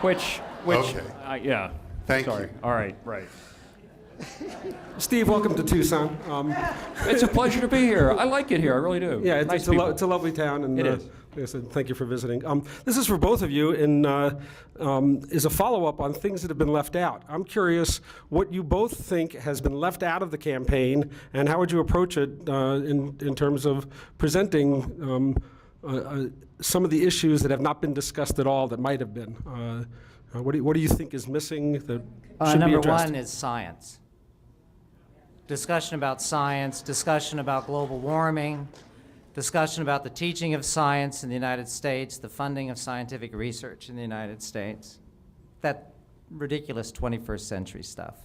Which Okay. yeah. Thank Sorry. you. All right, right. Steve, welcome to Tucson. It's a pleasure to be here. I like it here. I really do. Yeah, Nice it's people. a lovely town, and It is. like I said, thank you for visiting. This is for both of you, and is a follow-up on things that have been left out. I'm curious what you both think has been left out of the campaign, and how would you approach it in terms of presenting some of the issues that have not been discussed at all that might have been. What do you think is missing that should be Number addressed? one is science. Discussion about science, discussion about global warming, discussion about the teaching of science in the United States, the funding of scientific research in the United States. That ridiculous 21st century stuff.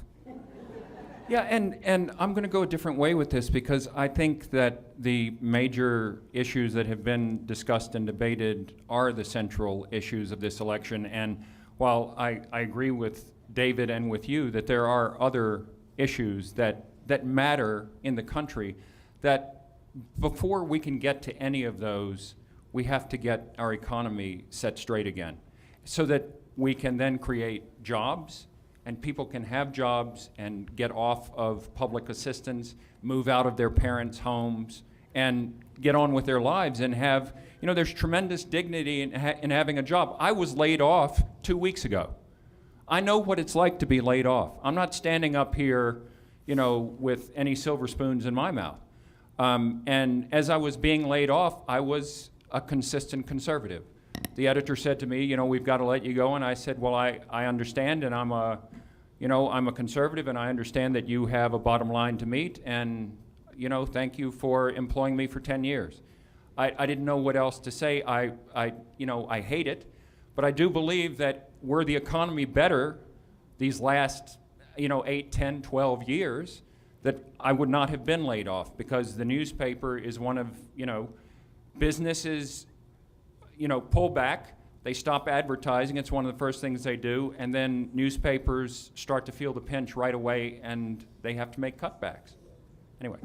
Yeah, and I'm going to go a different way with this because I think that the major issues that have been discussed and debated are the central issues of this election. And while I agree with David and with you that there are other issues that matter in the country, that before we can get to any of those, we have to get our economy set straight again so that we can then create jobs and people can have jobs and get off of public assistance, move out of their parents' homes, and get on with their lives and have, there's tremendous dignity in having a job. I was laid off 2 weeks ago. I know what it's like to be laid off. I'm not standing up here, with any silver spoons in my mouth. And as I was being laid off, I was a consistent conservative. The editor said to me, we've got to let you go. And I said, well, I understand, and I'm a conservative, and I understand that you have a bottom line to meet, and, thank you for employing me for 10 years. I didn't know what else to say. I hate it, but I do believe that were the economy better these last, 8, 10, 12 years, that I would not have been laid off, because the newspaper is one of, businesses, pull back, they stop advertising, it's one of the first things they do, and then newspapers start to feel the pinch right away, and they have to make cutbacks. Anyway.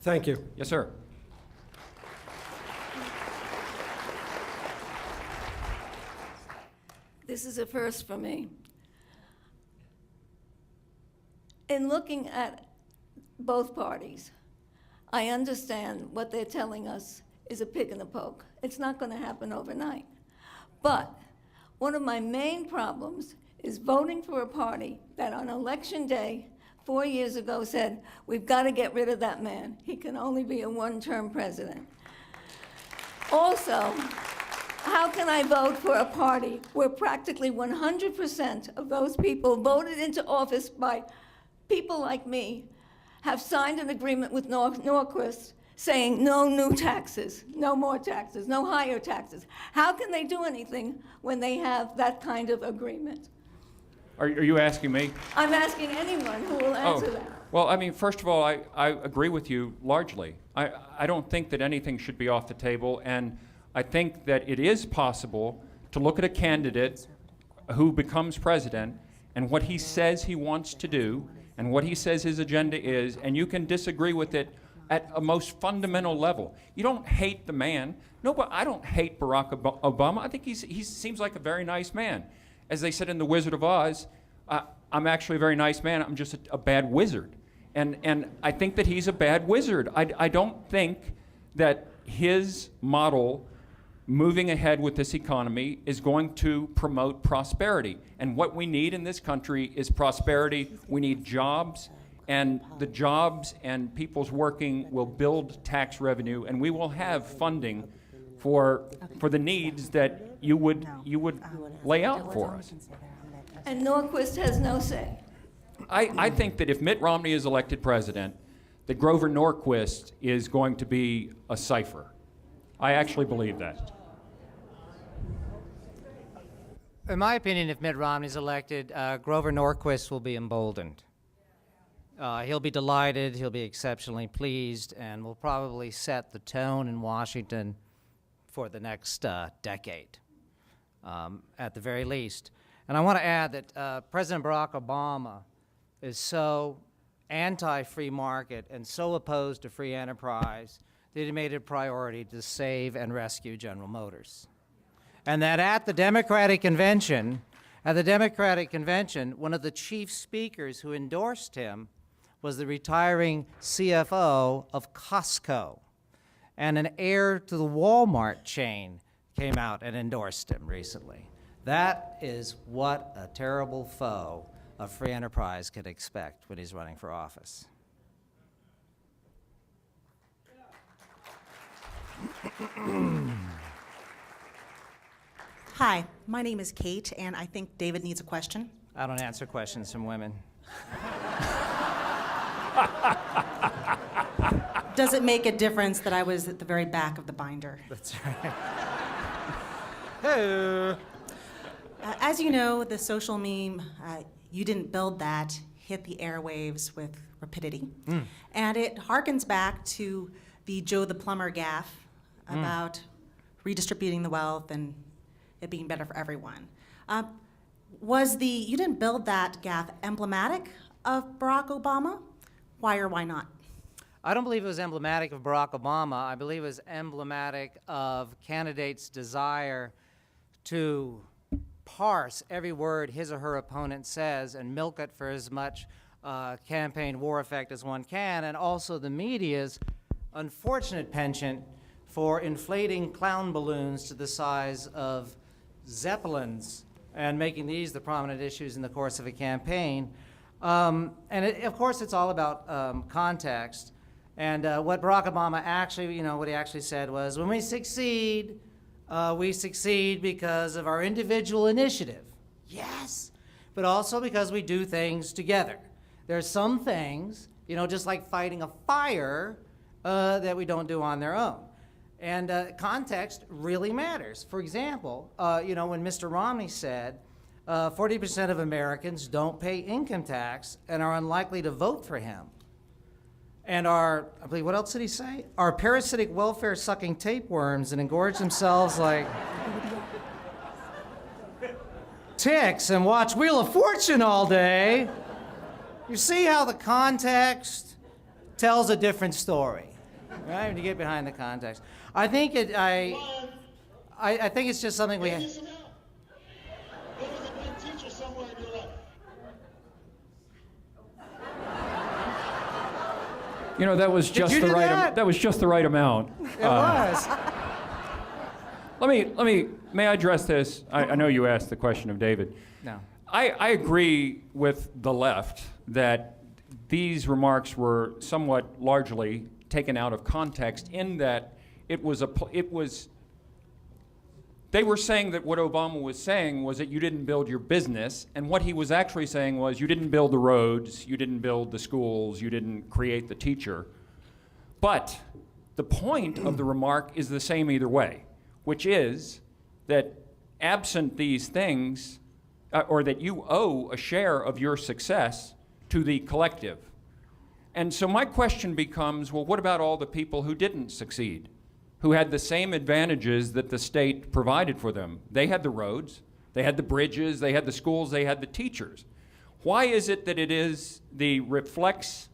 Thank you. Yes, sir. This is a first for me. In looking at both parties, I understand what they're telling us is a pig in a poke. It's not going to happen overnight. But one of my main problems is voting for a party that on election day 4 years ago said, we've got to get rid of that man. He can only be a one-term president. Also, how can I vote for a party where practically 100% of those people voted into office by people like me have signed an agreement with Norquist saying no new taxes, no more taxes, no higher taxes? How can they do anything when they have that kind of agreement? Are you asking me? I'm asking anyone who will answer that. Well, first of all, I agree with you largely. I don't think that anything should be off the table, and I think that it is possible to look at a candidate who becomes president and what he says he wants to do and what he says his agenda is, and you can disagree with it at a most fundamental level. You don't hate the man. No, but I don't hate Barack Obama. I think he seems like a very nice man. As they said in The Wizard of Oz, I'm actually a very nice man. I'm just a bad wizard. And I think that he's a bad wizard. I don't think that his model moving ahead with this economy is going to promote prosperity. And what we need in this country is prosperity. We need jobs, and the jobs and people's working will build tax revenue, and we will have funding for the needs that you would lay out for us. And Norquist has no say. I think that if Mitt Romney is elected president, that Grover Norquist is going to be a cipher. I actually believe that. In my opinion, if Mitt Romney's elected, Grover Norquist will be emboldened. He'll be delighted, he'll be exceptionally pleased, and will probably set the tone in Washington for the next decade, at the very least. And I want to add that President Barack Obama is so anti-free market and so opposed to free enterprise that he made it a priority to save and rescue General Motors. And that at the Democratic Convention, one of the chief speakers who endorsed him was the retiring CFO of Costco. And an heir to the Walmart chain came out and endorsed him recently. That is what a terrible foe of free enterprise could expect when he's running for office. Hi, my name is Kate, and I think David needs a question. I don't answer questions from women. does it make a difference that I was at the very back of the binder? That's right. Hey. As you know, the social meme, "You didn't build that," hit the airwaves with rapidity. And it harkens back to the Joe the Plumber gaffe about redistributing the wealth and it being better for everyone. Was the "you didn't build that" gaffe emblematic of Barack Obama? Why or why not? I don't believe it was emblematic of Barack Obama. I believe it was emblematic of candidates' desire to parse every word his or her opponent says and milk it for as much campaign war effect as one can, and also the media's unfortunate penchant for inflating clown balloons to the size of zeppelins and making these the prominent issues in the course of a campaign. Of course, it's all about context. And what Barack Obama actually, what he actually said was, when we succeed because of our individual initiative. Yes, but also because we do things together. There's some things, just like fighting a fire, that we don't do on their own. And context really matters. For example, when Mr. Romney said 40% of Americans don't pay income tax and are unlikely to vote for him, and I believe, what else did he say? Are parasitic welfare-sucking tapeworms and engorge themselves like ticks and watch Wheel of Fortune all day. You see how the context tells a different story, right? When you get behind the context. I think it's just something we have. That was just the right. That was just the right amount. It was. May I address this? I know you asked the question of David. No. I agree with the left that these remarks were somewhat largely taken out of context in that they were saying that what Obama was saying was that you didn't build your business, and what he was actually saying was you didn't build the roads, you didn't build the schools, you didn't create the teacher. But the point of the remark is the same either way, which is that absent these things, or that you owe a share of your success to the collective. And so my question becomes, well, what about all the people who didn't succeed, who had the same advantages that the state provided for them? They had the roads, they had the bridges, they had the schools, they had the teachers. Why is it that it is the reflex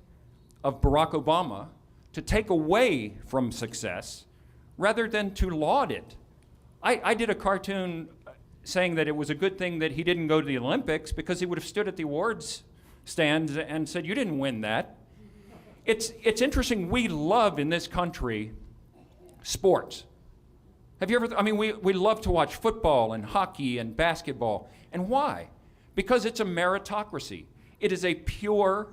of Barack Obama to take away from success rather than to laud it? I did a cartoon saying that it was a good thing that he didn't go to the Olympics because he would have stood at the awards stands and said, you didn't win that. It's interesting, we love in this country sports. Have you ever, we love to watch football and hockey and basketball. And why? Because it's a meritocracy. It is a pure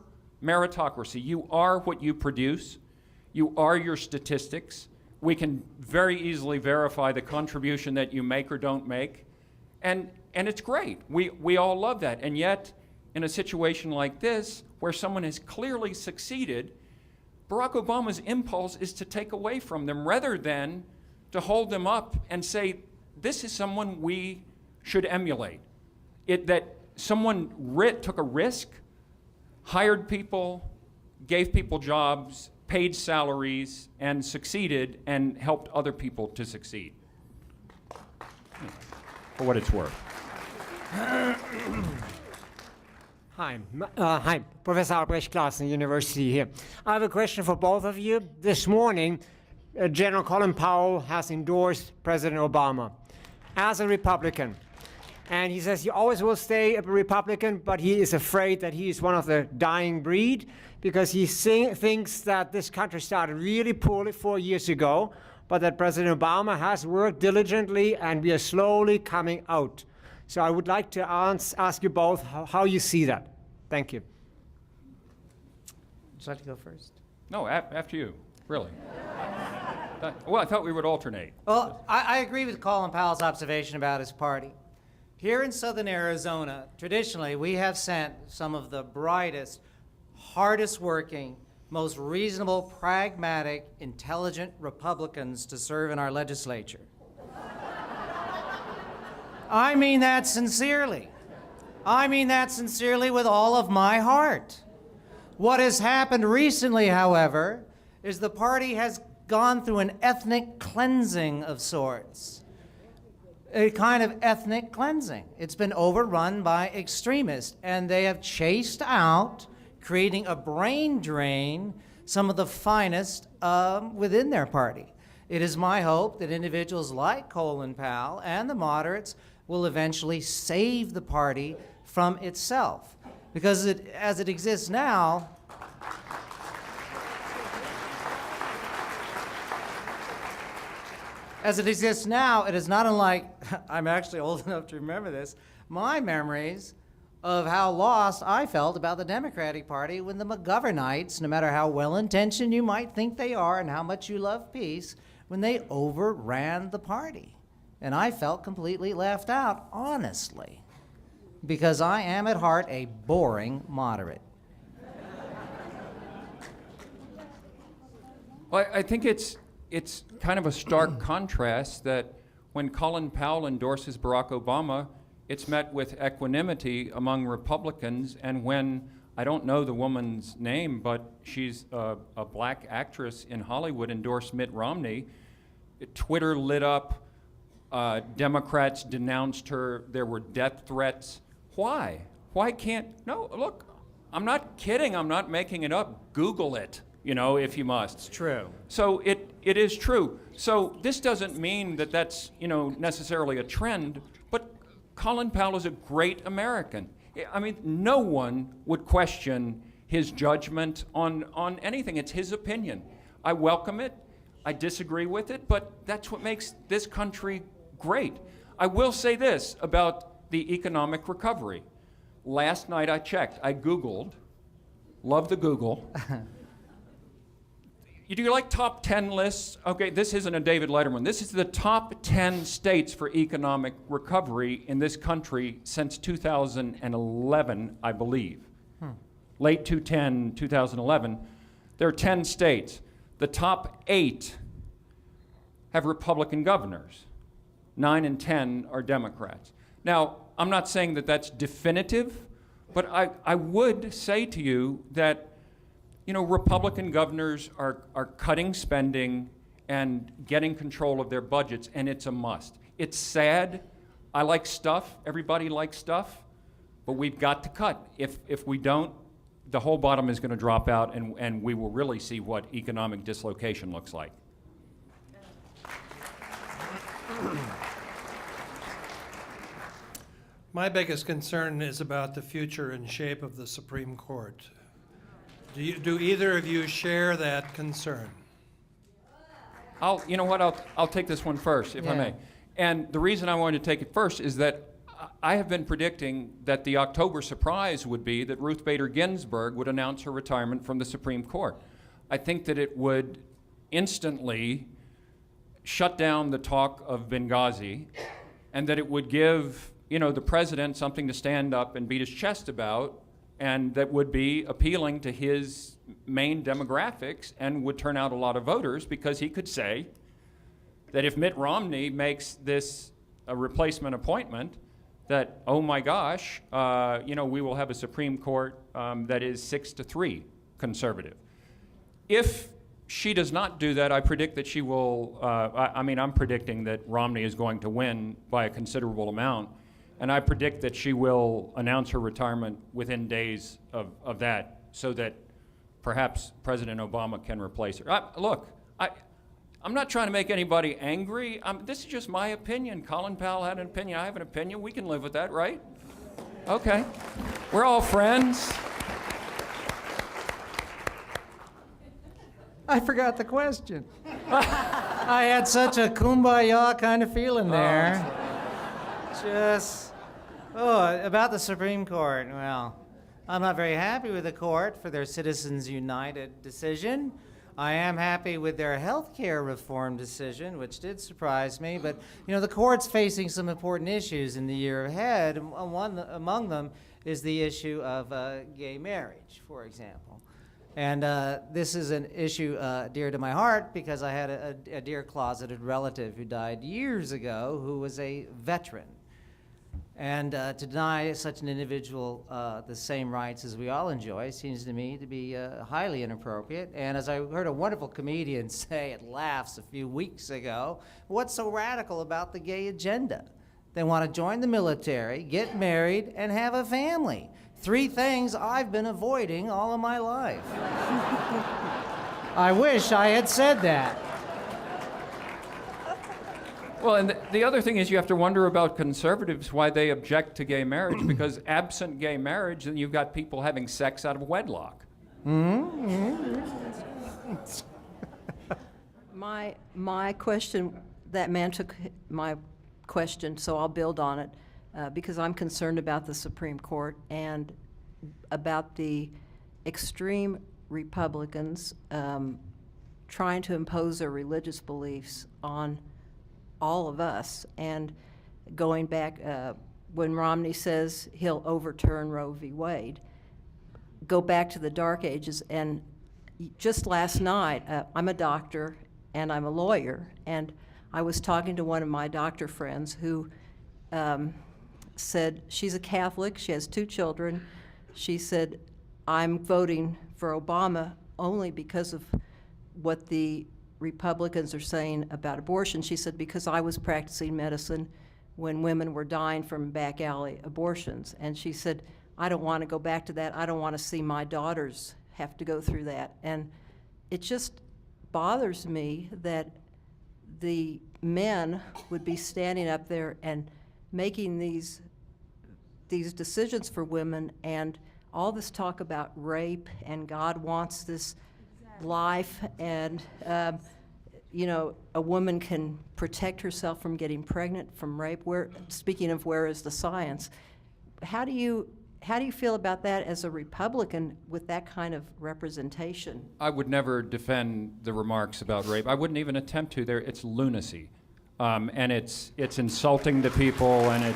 meritocracy. You are what you produce. You are your statistics. We can very easily verify the contribution that you make or don't make. And it's great. We all love that. And yet, in a situation like this, where someone has clearly succeeded, Barack Obama's impulse is to take away from them rather than to hold them up and say, this is someone we should emulate. That someone took a risk, hired people, gave people jobs, paid salaries, and succeeded and helped other people to succeed. For what it's worth. Hi, Professor Albrecht Claassen, University here. I have a question for both of you. This morning, General Colin Powell has endorsed President Obama as a Republican. And he says he always will stay a Republican, but he is afraid that he is one of the dying breed because he thinks that this country started really poorly 4 years ago, but that President Obama has worked diligently and we are slowly coming out. So I would like to ask you both how you see that. Thank you. Would you like to go first? No, after you, really. Well, I thought we would alternate. Well, I agree with Colin Powell's observation about his party. Here in southern Arizona, traditionally, we have sent some of the brightest, hardest working, most reasonable, pragmatic, intelligent Republicans to serve in our legislature. I mean that sincerely. I mean that sincerely with all of my heart. What has happened recently, however, is the party has gone through an ethnic cleansing of sorts. A kind of ethnic cleansing. It's been overrun by extremists, and they have chased out, creating a brain drain, some of the finest within their party. It is my hope that individuals like Colin Powell and the moderates will eventually save the party from itself. Because as it exists now, it is not unlike, I'm actually old enough to remember this, my memories of how lost I felt about the Democratic Party when the McGovernites, no matter how well-intentioned you might think they are and how much you love peace, when they overran the party. And I felt completely left out, honestly, because I am at heart a boring moderate. Well, I think it's kind of a stark contrast that when Colin Powell endorses Barack Obama, it's met with equanimity among Republicans, and when, I don't know the woman's name, but she's a black actress in Hollywood, endorsed Mitt Romney, Twitter lit up, Democrats denounced her, there were death threats. Why? Why can't, no, look, I'm not kidding, I'm not making it up, Google it. You know, if you must. It's true. So it is true. So this doesn't mean that that's, necessarily a trend, but Colin Powell is a great American. I mean, no one would question his judgment on anything. It's his opinion. I welcome it. I disagree with it, but that's what makes this country great. I will say this about the economic recovery. Last night I checked. I Googled. Love the Google. Do you like top 10 lists? Okay, this isn't a David Letterman. This is the top 10 states for economic recovery in this country since 2011, I believe. Late 2011. There are 10 states. The top 8 have Republican governors. 9 and 10 are Democrats. Now, I'm not saying that that's definitive, but I would say to you that Republican governors are cutting spending and getting control of their budgets, and it's a must. It's sad. I like stuff. Everybody likes stuff. But we've got to cut. If we don't, the whole bottom is going to drop out, and we will really see what economic dislocation looks like. My biggest concern is about the future and shape of the Supreme Court. Do either of you share that concern? I'll take this one first, if I may. And the reason I wanted to take it first is that I have been predicting that the October surprise would be that Ruth Bader Ginsburg would announce her retirement from the Supreme Court. I think that it would instantly shut down the talk of Benghazi, and that it would give, the president something to stand up and beat his chest about, and that would be appealing to his main demographics and would turn out a lot of voters, because he could say that if Mitt Romney makes this a replacement appointment, that, oh my gosh, we will have a Supreme Court that is 6-3 conservative. If she does not do that, I predict that she will, I'm predicting that Romney is going to win by a considerable amount. And I predict that she will announce her retirement within days of that, so that perhaps President Obama can replace her. I'm not trying to make anybody angry. This is just my opinion. Colin Powell had an opinion. I have an opinion. We can live with that, right? Okay. We're all friends. I forgot the question. I had such a kumbaya kind of feeling there. About the Supreme Court. Well, I'm not very happy with the court for their Citizens United decision. I am happy with their health care reform decision, which did surprise me. But, the court's facing some important issues in the year ahead. One among them is the issue of gay marriage, for example. And this is an issue dear to my heart because I had a dear closeted relative who died years ago who was a veteran. And to deny such an individual the same rights as we all enjoy seems to me to be highly inappropriate. And as I heard a wonderful comedian say at Laughs a few weeks ago, what's so radical about the gay agenda? They want to join the military, get married, and have a family. 3 things I've been avoiding all of my life. I wish I had said that. Well, and the other thing is you have to wonder about conservatives, why they object to gay marriage, because absent gay marriage, then you've got people having sex out of wedlock. My question, that man took my question, so I'll build on it, because I'm concerned about the Supreme Court and about the extreme Republicans trying to impose their religious beliefs on all of us. And going back, when Romney says he'll overturn Roe v. Wade, go back to the dark ages. And just last night, I'm a doctor and I'm a lawyer, and I was talking to one of my doctor friends who said she's a Catholic, she has 2 children. She said, I'm voting for Obama only because of what the Republicans are saying about abortion. She said, because I was practicing medicine when women were dying from back alley abortions. And she said, I don't want to go back to that. I don't want to see my daughters have to go through that. And it just bothers me that the men would be standing up there and making these decisions for women, and all this talk about rape and God wants this life, and you know, a woman can protect herself from getting pregnant from rape. Speaking of where is the science, how do you feel about that as a Republican with that kind of representation? I would never defend the remarks about rape. I wouldn't even attempt to. It's lunacy. And it's insulting to people, and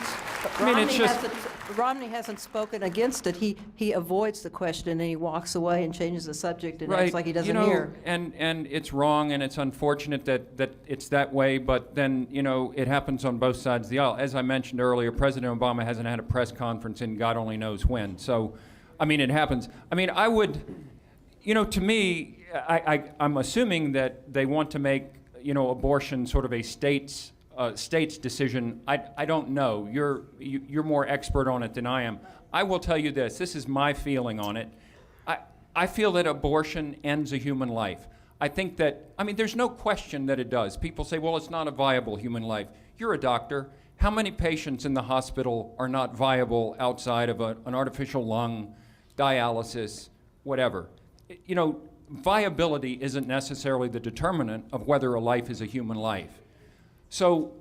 Romney hasn't spoken against it. He avoids the question and he walks away and changes the subject and acts like he doesn't hear. And it's wrong, and it's unfortunate that it's that way, but then, it happens on both sides of the aisle. As I mentioned earlier, President Obama hasn't had a press conference in God only knows when. So, it happens. I would, to me, I'm assuming that they want to make abortion sort of a state's decision. I don't know. You're more expert on it than I am. I will tell you this. This is my feeling on it. I feel that abortion ends a human life. I think that, there's no question that it does. People say, well, it's not a viable human life. You're a doctor. How many patients in the hospital are not viable outside of an artificial lung, dialysis, whatever? Viability isn't necessarily the determinant of whether a life is a human life. So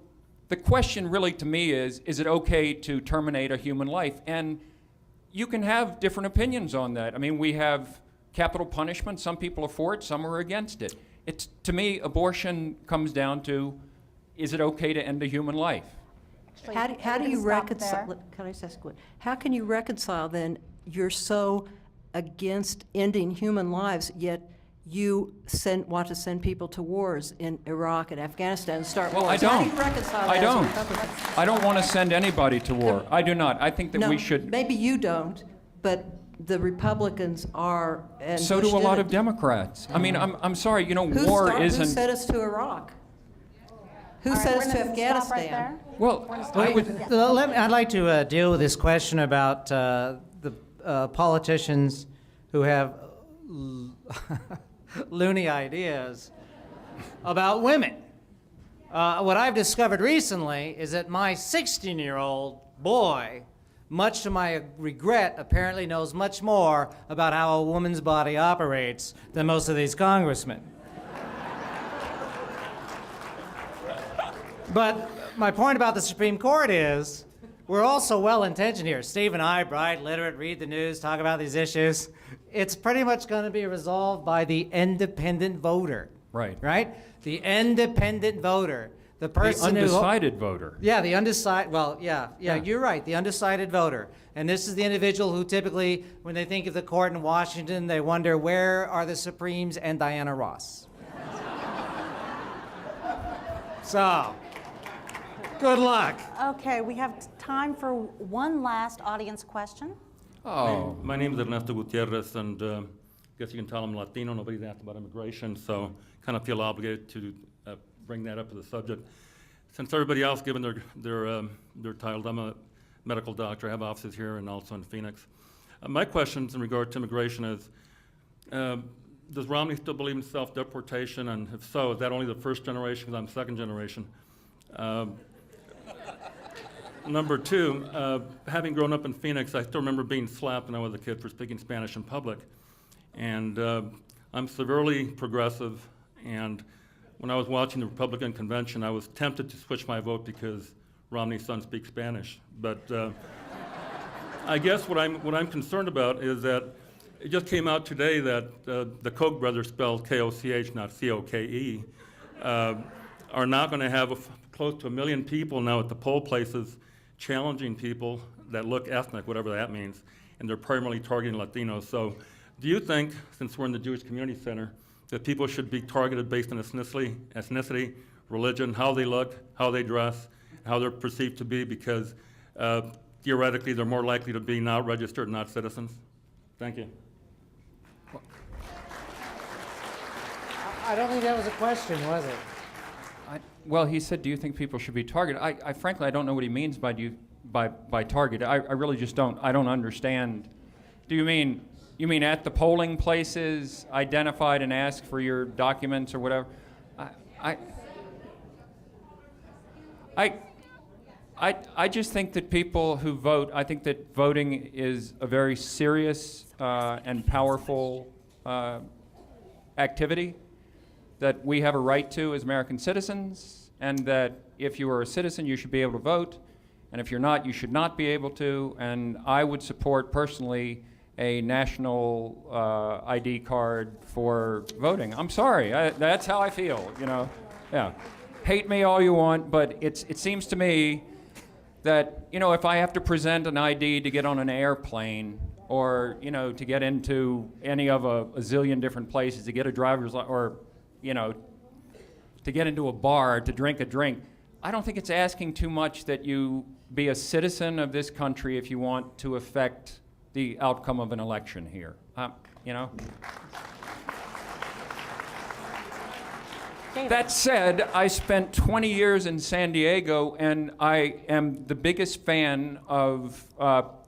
the question really to me is it okay to terminate a human life? And you can have different opinions on that. We have capital punishment. Some people are for it, some are against it. To me, abortion comes down to, is it okay to end a human life? How do you reconcile? Can I just ask one? How can you reconcile then? You're so against ending human lives, yet you want to send people to wars in Iraq and Afghanistan and start wars. I don't. How do you reconcile that as a Republican? I don't want to send anybody to war. I do not. I think that we should. Maybe you don't, but the Republicans are. And so Bush do a lot did of Democrats. I'm sorry. Who isn't. Who sent us to Iraq? Who sent us to Afghanistan? Well, I'd like to deal with this question about the politicians who have loony ideas about women. What I've discovered recently is that my 16-year-old boy, much to my regret, apparently knows much more about how a woman's body operates than most of these congressmen. But my point about the Supreme Court is, we're all so well-intentioned here. Steve and I, bright, literate, read the news, talk about these issues. It's pretty much going to be resolved by the independent voter. Right. Right? The independent voter. The person The who... undecided voter. Yeah, the undecided, well, yeah, Yeah. you're right, the undecided voter. And this is the individual who typically, when they think of the court in Washington, they wonder, where are the Supremes and Diana Ross? So, good luck. Okay, we have time for one last audience question. Oh. My name is Ernesto Gutierrez, and I guess you can tell I'm Latino. Nobody's asked about immigration, so kind of feel obligated to bring that up as a subject. Since everybody else, given their titles, I'm a medical doctor. I have offices here and also in Phoenix. My questions in regard to immigration is, does Romney still believe in self-deportation? And if so, is that only the first generation, because I'm second generation? Number two, having grown up in Phoenix, I still remember being slapped when I was a kid for speaking Spanish in public. And I'm severely progressive, and when I was watching the Republican convention, I was tempted to switch my vote because Romney's son speaks Spanish. But I guess what I'm concerned about is that it just came out today that the Koch brothers, spelled K-O-C-H, not C-O-K-E, are now going to have close to 1 million people now at the poll places challenging people that look ethnic, whatever that means, and they're primarily targeting Latinos. So do you think, since we're in the Jewish Community Center, that people should be targeted based on ethnicity, religion, how they look, how they dress, how they're perceived to be, because theoretically they're more likely to be not registered, not citizens? Thank you. I don't think that was a question, was it? Well, he said, do you think people should be targeted? I frankly, I don't know what he means by target. I really just don't. I don't understand. Do you mean at the polling places, identified and asked for your documents or whatever? I just think that people who vote, I think that voting is a very serious and powerful activity that we have a right to as American citizens, and that if you are a citizen, you should be able to vote, and if you're not, you should not be able to. And I would support personally a national ID card for voting. I'm sorry, that's how I feel, you know. Yeah, hate me all you want, but it seems to me that, you know, if I have to present an ID to get on an airplane, or, you know, to get into any of a zillion different places, to get a driver's license, or, you know, to get into a bar to drink a drink, I don't think it's asking too much that you be a citizen of this country if you want to affect the outcome of an election here. You know? That said, I spent 20 years in San Diego, and I am the biggest fan of,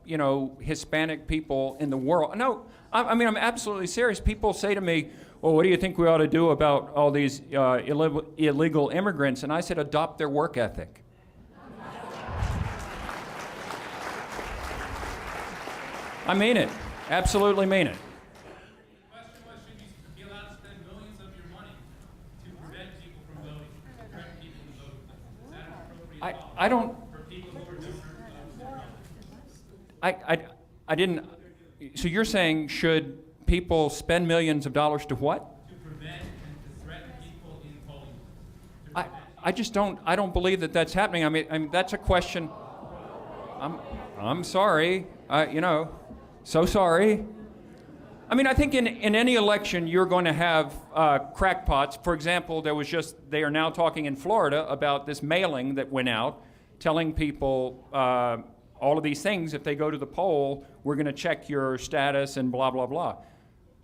you know, Hispanic people in the world. No, I mean, I'm absolutely serious. People say to me, well, what do you think we ought to do about all these illegal immigrants? And I said, adopt their work ethic. I mean it. Absolutely mean it. I don't. I didn't. So you're saying, should people spend millions of dollars to what? To prevent and to threaten people in polling. I just don't. I don't believe that that's happening. I mean that's a question. I'm sorry. You know, so sorry. I mean, I think in any election you're going to have crackpots. For example, they are now talking in Florida about this mailing that went out telling people all of these things. If they go to the poll, we're going to check your status and blah, blah, blah.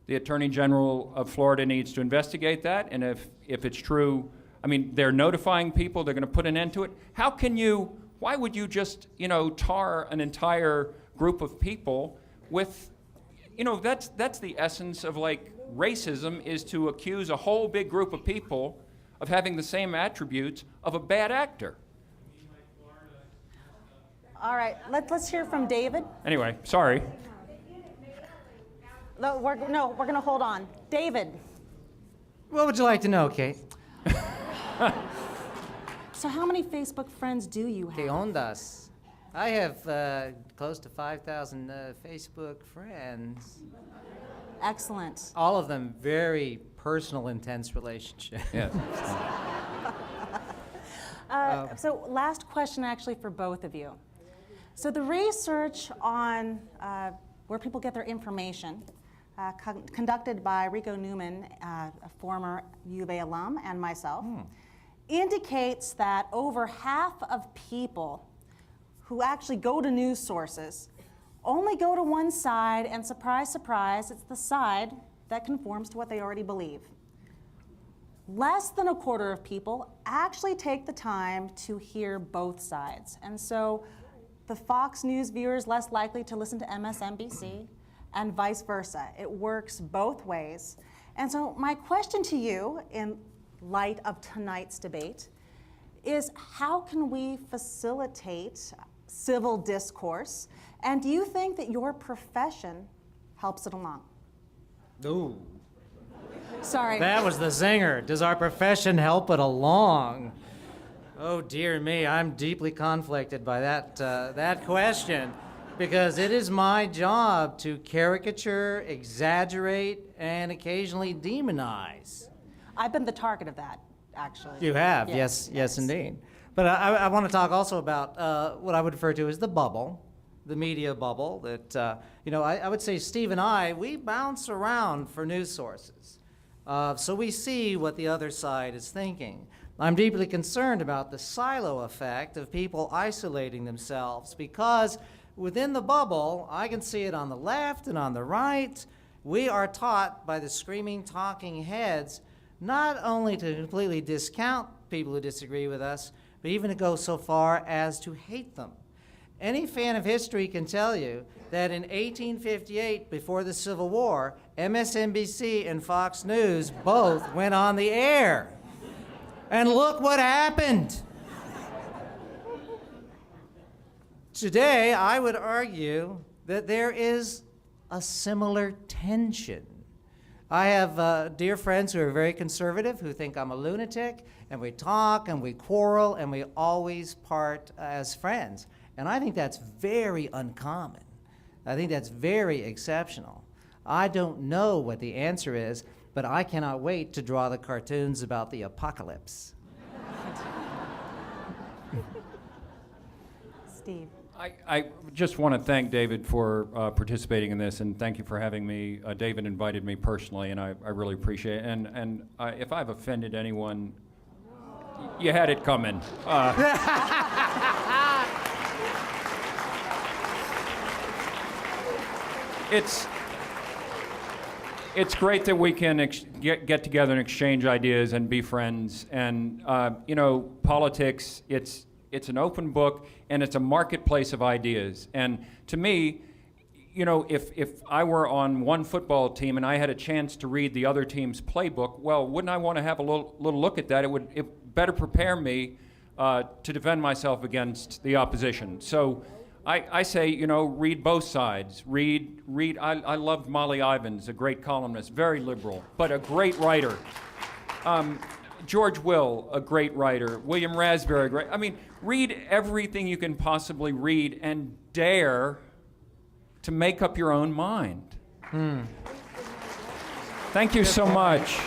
The Attorney General of Florida needs to investigate that, and if it's true, I mean, they're notifying people, they're going to put an end to it. Why would you just, you know, tar an entire group of people with, you know, that's the essence of, like, racism, is to accuse a whole big group of people of having the same attributes of a bad actor. All right, let's hear from David. Anyway, sorry. No, we're going to hold on. David. What would you like to know, Kate? So how many Facebook friends do you have? Que ondas? I have close to 5,000 Facebook friends. Excellent. All of them very personal, intense relationships. Yeah. So last question actually for both of you. So the research on where people get their information, conducted by Rico Newman, a former U of A alum, and myself, indicates that over half of people who actually go to news sources only go to one side, and surprise, surprise, it's the side that conforms to what they already believe. Less than a quarter of people actually take the time to hear both sides. And so the Fox News viewer is less likely to listen to MSNBC and vice versa. It works both ways. And so my question to you, in light of tonight's debate, is how can we facilitate civil discourse? And do you think that your profession helps it along? Ooh. Sorry. That was the zinger. Does our profession help it along? Oh dear me, I'm deeply conflicted by that question, because it is my job to caricature, exaggerate, and occasionally demonize. I've been the target of that, actually. You have, yes, indeed. But I want to talk also about what I would refer to as the bubble, the media bubble. That I would say Steve and I, we bounce around for news sources. So we see what the other side is thinking. I'm deeply concerned about the silo effect of people isolating themselves, because within the bubble, I can see it on the left and on the right. We are taught by the screaming, talking heads not only to completely discount people who disagree with us, but even to go so far as to hate them. Any fan of history can tell you that in 1858, before the Civil War, MSNBC and Fox News both went on the air. And look what happened. Today, I would argue that there is a similar tension. I have dear friends who are very conservative, who think I'm a lunatic, and we talk and we quarrel and we always part as friends. And I think that's very uncommon. I think that's very exceptional. I don't know what the answer is, but I cannot wait to draw the cartoons about the apocalypse. Steve. I just want to thank David for participating in this, and thank you for having me. David invited me personally, and I really appreciate it. And if I've offended anyone, you had it coming. It's great that we can get together and exchange ideas and be friends. And politics, it's an open book, and it's a marketplace of ideas. And to me, if I were on one football team and I had a chance to read the other team's playbook, well, wouldn't I want to have a little look at that? It would better prepare me to defend myself against the opposition. So I say, read both sides. Read. I loved Molly Ivins, a great columnist, very liberal, but a great writer. George Will, a great writer. William Raspberry, great. I mean, read everything you can possibly read and dare to make up your own mind. Thank you so much.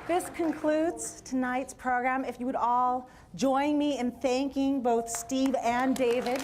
This concludes tonight's program. If you would all join me in thanking both Steve and David.